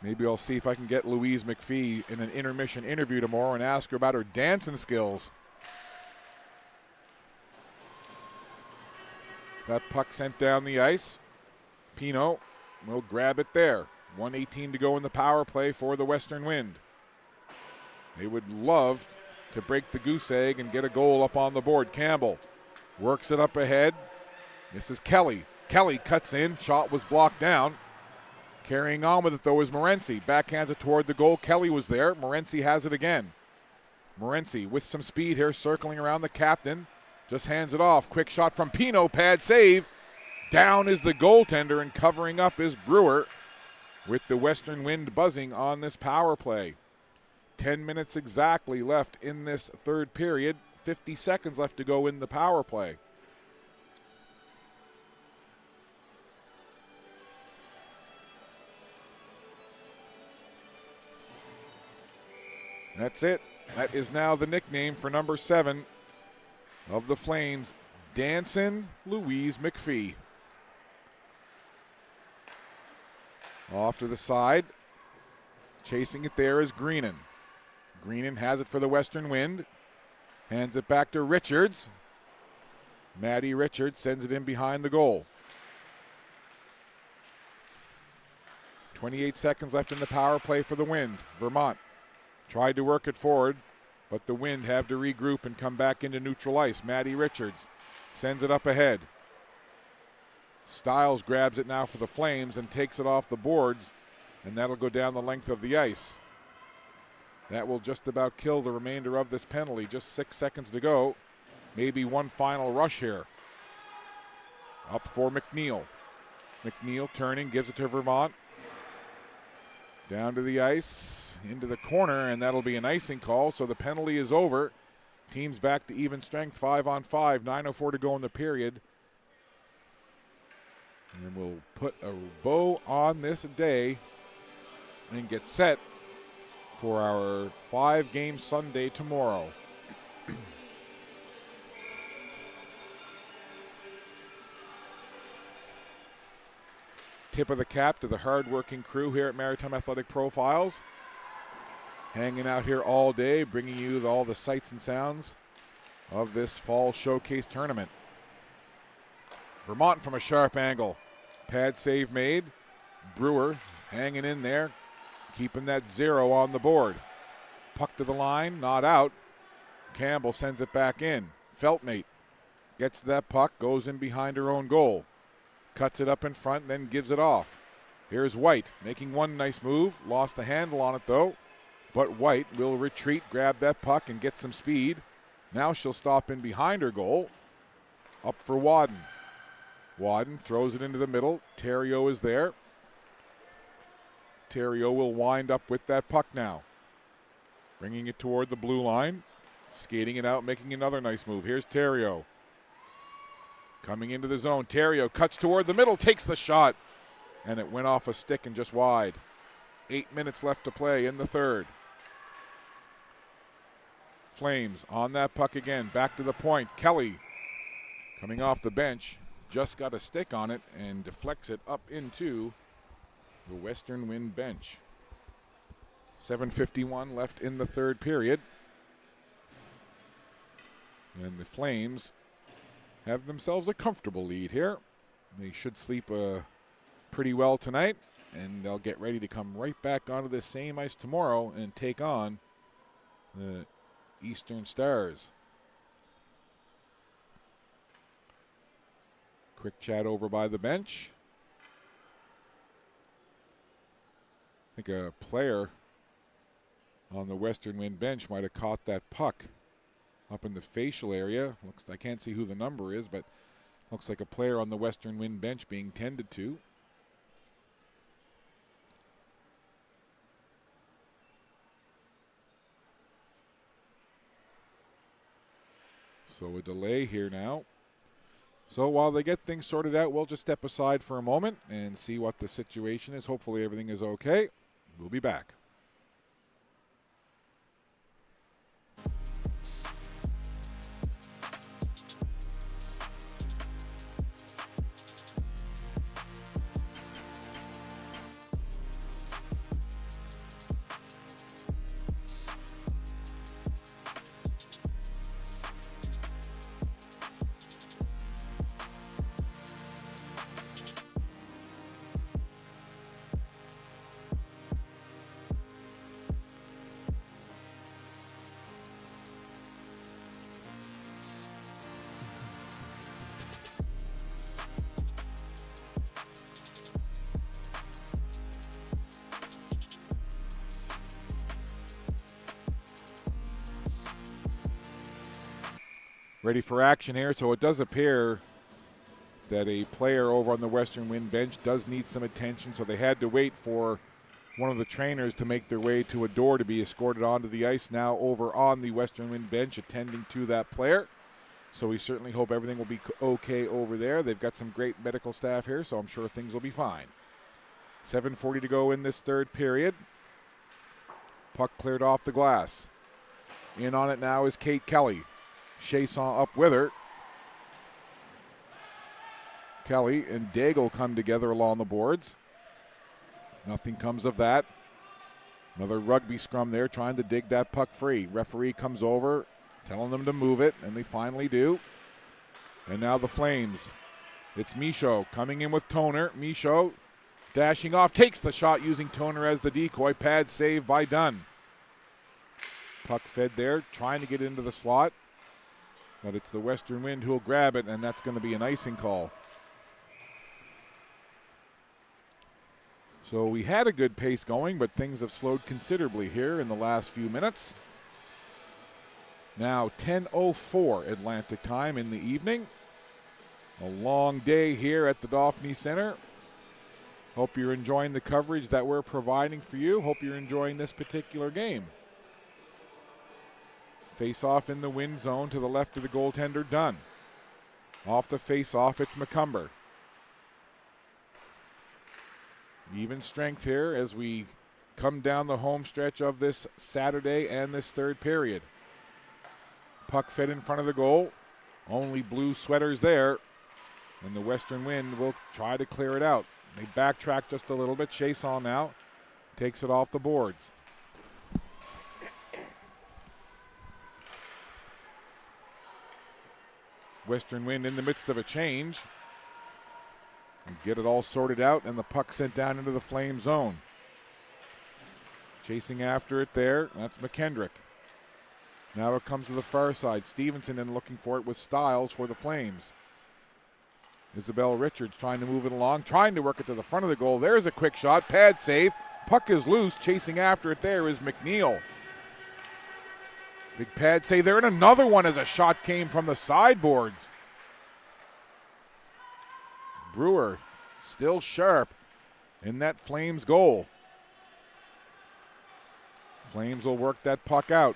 Maybe I'll see if I can get Louise McPhee in an intermission interview tomorrow and ask her about her dancing skills. That puck sent down the ice. Pino will grab it there. 1:18 to go in the power play for the Western Wind. They would love to break the goose egg and get a goal up on the board. Campbell works it up ahead. This is Kelly. Kelly cuts in. Shot was blocked down. Carrying on with it, though, is Morency. Backhands it toward the goal. Kelly was there. Morency has it again. Morency with some speed here, circling around the captain. Just hands it off. Quick shot from Pino. Pad save. Down is the goaltender, and covering up is Brewer with the Western Wind buzzing on this power play. 10 minutes exactly left in this third period. 50 seconds left to go in the power play. That's it. That is now the nickname for number 7 of the Flames, Dancin' Louise McPhee. Off to the side. Chasing it there is Greenan. Greenan has it for the Western Wind. Hands it back to Richards. Maddie Richards sends it in behind the goal. 28 seconds left in the power play for the Wind. Vermont tried to work it forward, but the Wind have to regroup and come back into neutral ice. Maddie Richards sends it up ahead. Stiles grabs it now for the Flames and takes it off the boards, and that'll go down the length of the ice. That will just about kill the remainder of this penalty. Just 6 seconds to go. Maybe one final rush here. Up for McNeil. McNeil turning, gives it to Vermont. Down to the ice, into the corner, and that'll be an icing call, so the penalty is over. Teams back to even strength, 5-on-5, 9:04 to go in the period. And we'll put a bow on this day and get set for our 5-game Sunday tomorrow. Tip of the cap to the hard-working crew here at Maritime Athletic Profiles. Hanging out here all day, bringing you all the sights and sounds of this fall showcase tournament. Vermont from a sharp angle. Pad save made. Brewer hanging in there, keeping that 0 on the board. Puck to the line, not out. Campbell sends it back in. Feltmate gets that puck, goes in behind her own goal. Cuts it up in front, then gives it off. Here's White making one nice move. Lost the handle on it, though. But White will retreat, grab that puck, and get some speed. Now she'll stop in behind her goal. Up for Wadden. Wadden throws it into the middle. Theriault is there. Theriault will wind up with that puck now. Bringing it toward the blue line. Skating it out, making another nice move. Here's Theriault. Coming into the zone. Theriault cuts toward the middle, takes the shot. And it went off a stick and just wide. 8 minutes left to play in the third. Flames on that puck again. Back to the point. Kelly coming off the bench. Just got a stick on it and deflects it up into the Western Wind bench. 7:51 left in the third period. And the Flames have themselves a comfortable lead here. They should sleep pretty well tonight, and they'll get ready to come right back onto this same ice tomorrow and take on the Eastern Stars. Quick chat over by the bench. I think a player on the Western Wind bench might have caught that puck up in the facial area. I can't see who the number is, but looks like a player on the Western Wind bench being tended to. So a delay here now. So while they get things sorted out, we'll just step aside for a moment and see what the situation is. Hopefully everything is okay. We'll be back. Ready for action here. So it does appear that a player over on the Western Wind bench does need some attention. So they had to wait for one of the trainers to make their way to a door to be escorted onto the ice. Now over on the Western Wind bench attending to that player. So we certainly hope everything will be okay over there. They've got some great medical staff here, so I'm sure things will be fine. 7:40 to go in this third period. Puck cleared off the glass. In on it now is Kate Kelly. Chasson up with her. Kelly and Daigle come together along the boards. Nothing comes of that. Another rugby scrum there trying to dig that puck free. Referee comes over, telling them to move it, and they finally do. And now the Flames. It's Michaud coming in with Toner. Michaud dashing off, takes the shot using Toner as the decoy. Pad save by Dunn. Puck fed there, trying to get into the slot. But it's the Western Wind who will grab it, and that's going to be an icing call. So we had a good pace going, but things have slowed considerably here in the last few minutes. Now 10:04 Atlantic time in the evening. A long day here at the Dauphine Center. Hope you're enjoying the coverage that we're providing for you. Hope you're enjoying this particular game. Face-off in the Wind zone to the left of the goaltender, Dunn. Off the face-off, it's McCumber. Even strength here as we come down the home stretch of this Saturday and this third period. Puck fed in front of the goal. Only blue sweaters there. And the Western Wind will try to clear it out. They backtrack just a little bit. Chasson now takes it off the boards. Western Wind in the midst of a change. Get it all sorted out, and the puck sent down into the Flame zone. Chasing after it there, that's McKendrick. Now it comes to the far side. Stevenson in looking for it with Stiles for the Flames. Isabel Richards trying to move it along, trying to work it to the front of the goal. There's a quick shot, pad save. Puck is loose, chasing after it there is McNeil. Big pad save there, and another one as a shot came from the sideboards. Brewer still sharp in that Flames goal. Flames will work that puck out.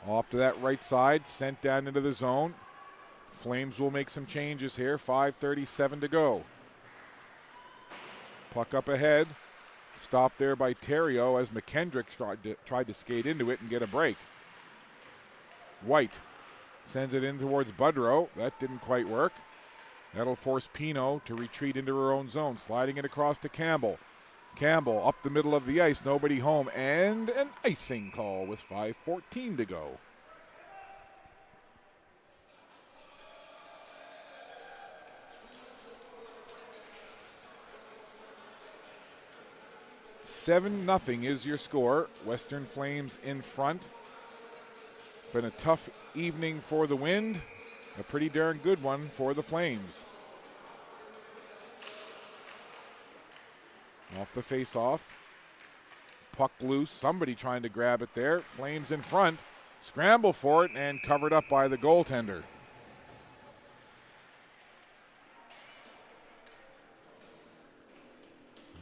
Off to that right side, sent down into the zone. Flames will make some changes here, 5:37 to go. Puck up ahead. Stopped there by Theriault as McKendrick tried to skate into it and get a break. White sends it in towards Budrow. That didn't quite work. That'll force Pino to retreat into her own zone. Sliding it across to Campbell. Campbell up the middle of the ice, nobody home, and an icing call with 5:14 to go. $7-0 is your score. Western Flames in front. Been a tough evening for the Wind. A pretty darn good one for the Flames. Off the face-off. Puck loose. Somebody trying to grab it there. Flames in front. Scramble for it and covered up by the goaltender.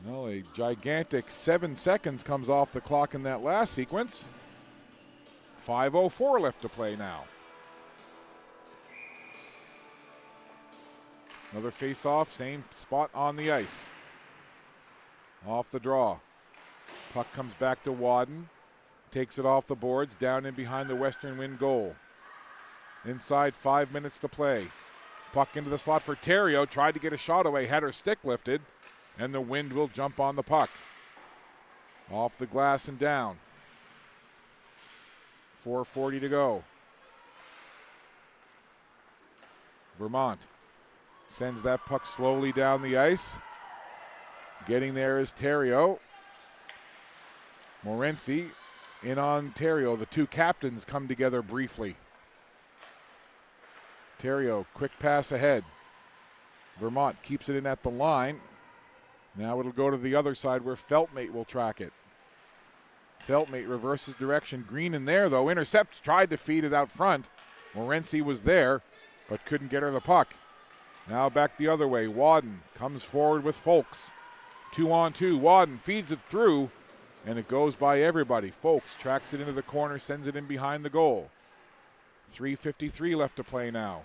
Well, a gigantic 7 seconds comes off the clock in that last sequence. 5:04 left to play now. Another face-off, same spot on the ice. Off the draw. Puck comes back to Wadden. Takes it off the boards, down in behind the Western Wind goal. Inside, 5 minutes to play. Puck into the slot for Theriault. Tried to get a shot away, had her stick lifted, and the Wind will jump on the puck. Off the glass and down. 4:40 to go. Vermont sends that puck slowly down the ice. Getting there is Theriault. Morency in on Theriault. The two captains come together briefly. Theriault, quick pass ahead. Vermont keeps it in at the line. Now it'll go to the other side where Feltmate will track it. Feltmate reverses direction. Green in there, though. Intercepts, tried to feed it out front. Morency was there, but couldn't get her the puck. Now back the other way. Wadden comes forward with Folks. 2-on-2. Wadden feeds it through, and it goes by everybody. Folks tracks it into the corner, sends it in behind the goal. 3:53 left to play now.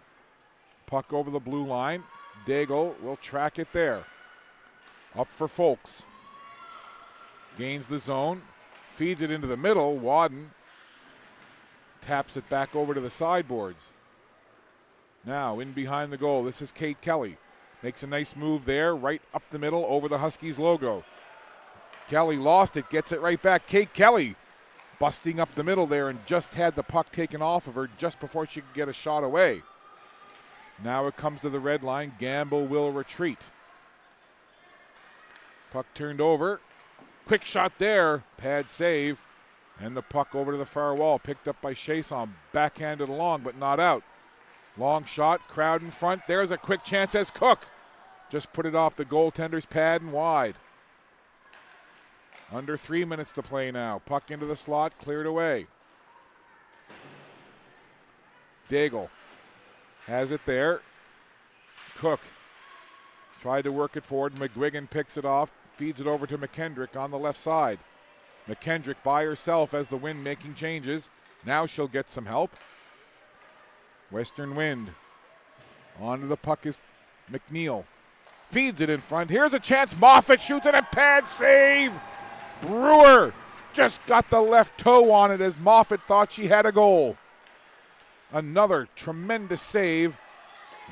Puck over the blue line. Daigle will track it there. Up for Folks. Gains the zone. Feeds it into the middle. Wadden taps it back over to the sideboards. Now in behind the goal. This is Kate Kelly. Makes a nice move there, right up the middle over the Huskies logo. Kelly lost it, gets it right back. Kate Kelly busting up the middle there and just had the puck taken off of her just before she could get a shot away. Now it comes to the red line. Gamble will retreat. Puck turned over. Quick shot there. Pad save. And the puck over to the far wall. Picked up by Chason. Backhanded along, but not out. Long shot. Crowd in front. There's a quick chance as Cook just put it off the goaltender's pad and wide. Under 3 minutes to play now. Puck into the slot. Cleared away. Daigle has it there. Cook tried to work it forward. McGuigan picks it off. Feeds it over to McKendrick on the left side. McKendrick by herself as the Wind making changes. Now she'll get some help. Western Wind. Onto the puck is McNeil. Feeds it in front. Here's a chance. Moffat shoots it. A pad save. Brewer just got the left toe on it as Moffat thought she had a goal. Another tremendous save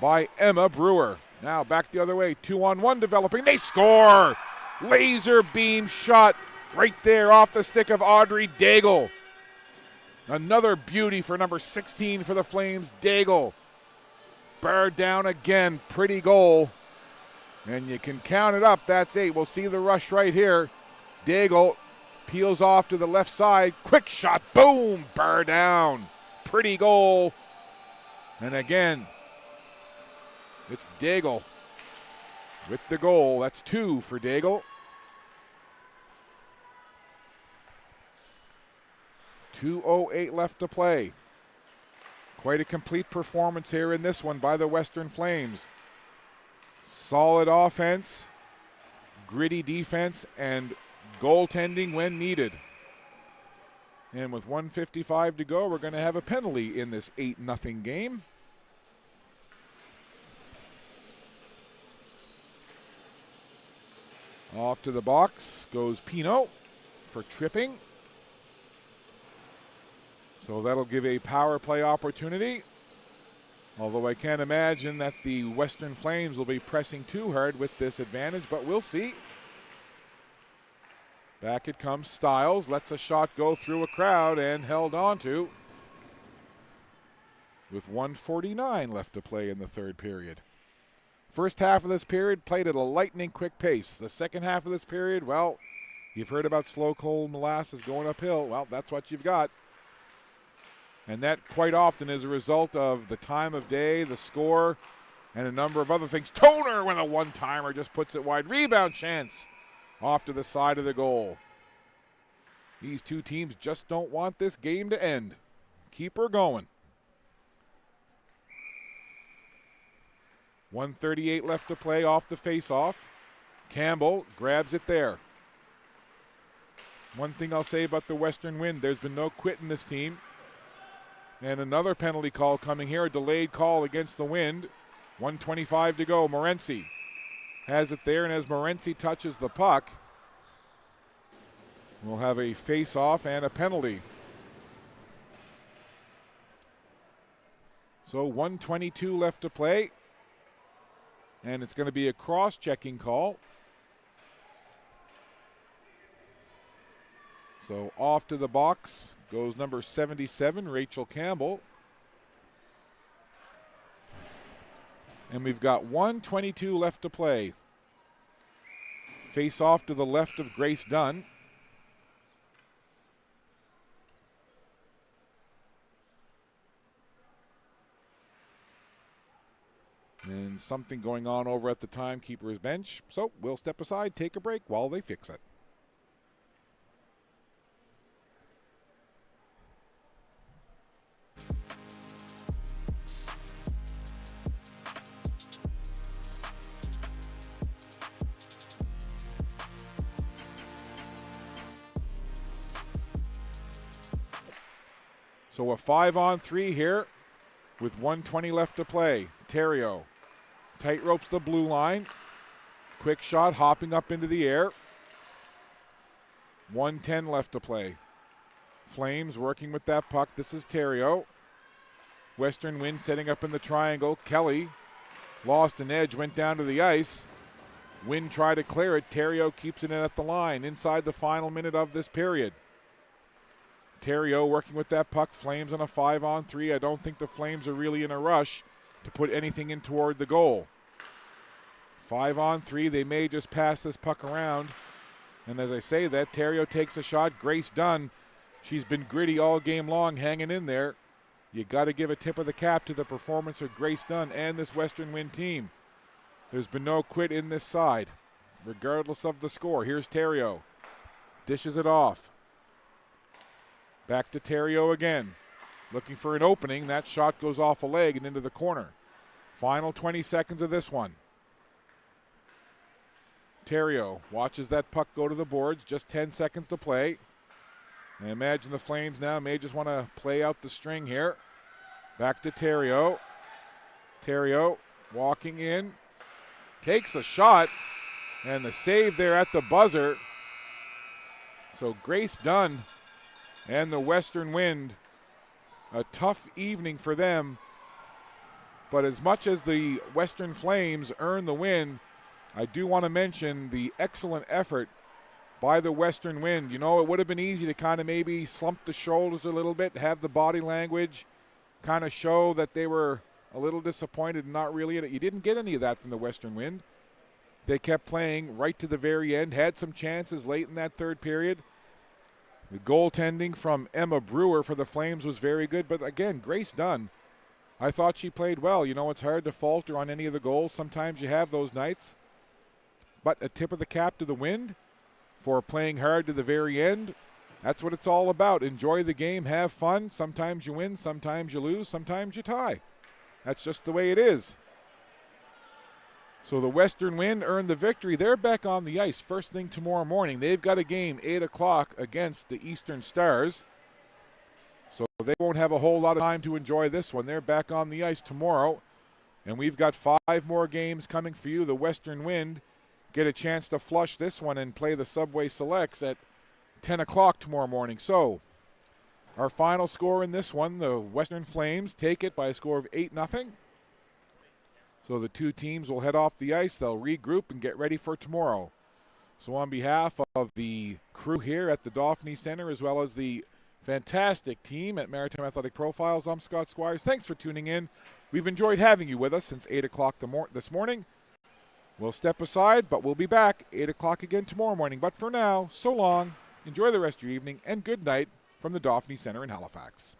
by Emma Brewer. Now back the other way. 2-on-1 developing. They score. Laser beam shot right there off the stick of Audrey Daigle. Another beauty for number 16 for the Flames, Daigle. Barred down again. Pretty goal. And you can count it up. That's 8. We'll see the rush right here. Daigle peels off to the left side. Quick shot. Boom. Barred down. Pretty goal. And again, it's Daigle with the goal. That's 2 for Daigle. 2:08 left to play. Quite a complete performance here in this one by the Western Flames. Solid offense, gritty defense, and goaltending when needed. And with 1:55 to go, we're going to have a penalty in this 8-0 game. Off to the box goes Pino for tripping. So that'll give a power play opportunity. Although I can't imagine that the Western Flames will be pressing too hard with this advantage, but we'll see. Back it comes. Stiles lets a shot go through a crowd and held on to. With 1:49 left to play in the third period. First half of this period played at a lightning quick pace. The second half of this period, well, you've heard about slow cold molasses going uphill. Well, that's what you've got. And that quite often is a result of the time of day, the score, and a number of other things. Toner with a one-timer just puts it wide. Rebound chance off to the side of the goal. These two teams just don't want this game to end. Keep her going. 1:38 left to play off the face-off. Campbell grabs it there. One thing I'll say about the Western Wind, there's been no quit in this team. And another penalty call coming here, a delayed call against the Wind. 1:25 to go. Morency has it there, and as Morency touches the puck, we'll have a face-off and a penalty. So 1:22 left to play, and it's going to be a cross-checking call. So off to the box goes number 77, Rachel Campbell. And we've got 1:22 left to play. Face off to the left of Grace Dunn. And something going on over at the timekeeper's bench. So we'll step aside, take a break while they fix it. So a 5-on-3 here with 1:20 left to play. Theriault tight ropes the blue line. Quick shot hopping up into the air. 1:10 left to play. Flames working with that puck. This is Theriault. Western Wind setting up in the triangle. Kelly lost an edge, went down to the ice. Wind tried to clear it. Theriault keeps it in at the line inside the final minute of this period. Theriault working with that puck. Flames on a 5-on-3. I don't think the Flames are really in a rush to put anything in toward the goal. 5-on-3. They may just pass this puck around. And as I say that, Theriault takes a shot. Grace Dunn, she's been gritty all game long, hanging in there. You got to give a tip of the cap to the performance of Grace Dunn and this Western Wind team. There's been no quit in this side, regardless of the score. Here's Theriault. Dishes it off. Back to Theriault again. Looking for an opening. That shot goes off a leg and into the corner. Final 20 seconds of this one. Theriault watches that puck go to the boards. Just 10 seconds to play. I imagine the Flames now may just want to play out the string here. Back to Theriault. Theriault walking in. Takes a shot. And the save there at the buzzer. So Grace Dunn and the Western Wind, a tough evening for them. But as much as the Western Flames earn the win, I do want to mention the excellent effort by the Western Wind. You know, it would have been easy to kind of maybe slump the shoulders a little bit, have the body language kind of show that they were a little disappointed and not really in it. You didn't get any of that from the Western Wind. They kept playing right to the very end, had some chances late in that third period. The goaltending from Emma Brewer for the Flames was very good. But again, Grace Dunn, I thought she played well. You know, it's hard to falter on any of the goals. Sometimes you have those nights. But a tip of the cap to the Wind for playing hard to the very end. That's what it's all about. Enjoy the game, have fun. Sometimes you win, sometimes you lose, sometimes you tie. That's just the way it is. So the Western Wind earned the victory. They're back on the ice first thing tomorrow morning. They've got a game 8 o'clock against the Eastern Stars. So they won't have a whole lot of time to enjoy this one. They're back on the ice tomorrow. And we've got 5 more games coming for you. The Western Wind get a chance to flush this one and play the Subway Selects at 10 o'clock tomorrow morning. So our final score in this one, the Western Flames take it by a score of 8-0. So the two teams will head off the ice. They'll regroup and get ready for tomorrow. So on behalf of the crew here at the Dauphin Center, as well as the fantastic team at Maritime Athletic Profiles, I'm Scott Squires. Thanks for tuning in. We've enjoyed having you with us since 8 o'clock this morning. We'll step aside, but we'll be back 8 o'clock again tomorrow morning. But for now, so long. Enjoy the rest of your evening, and good night from the Dauphin Center in Halifax.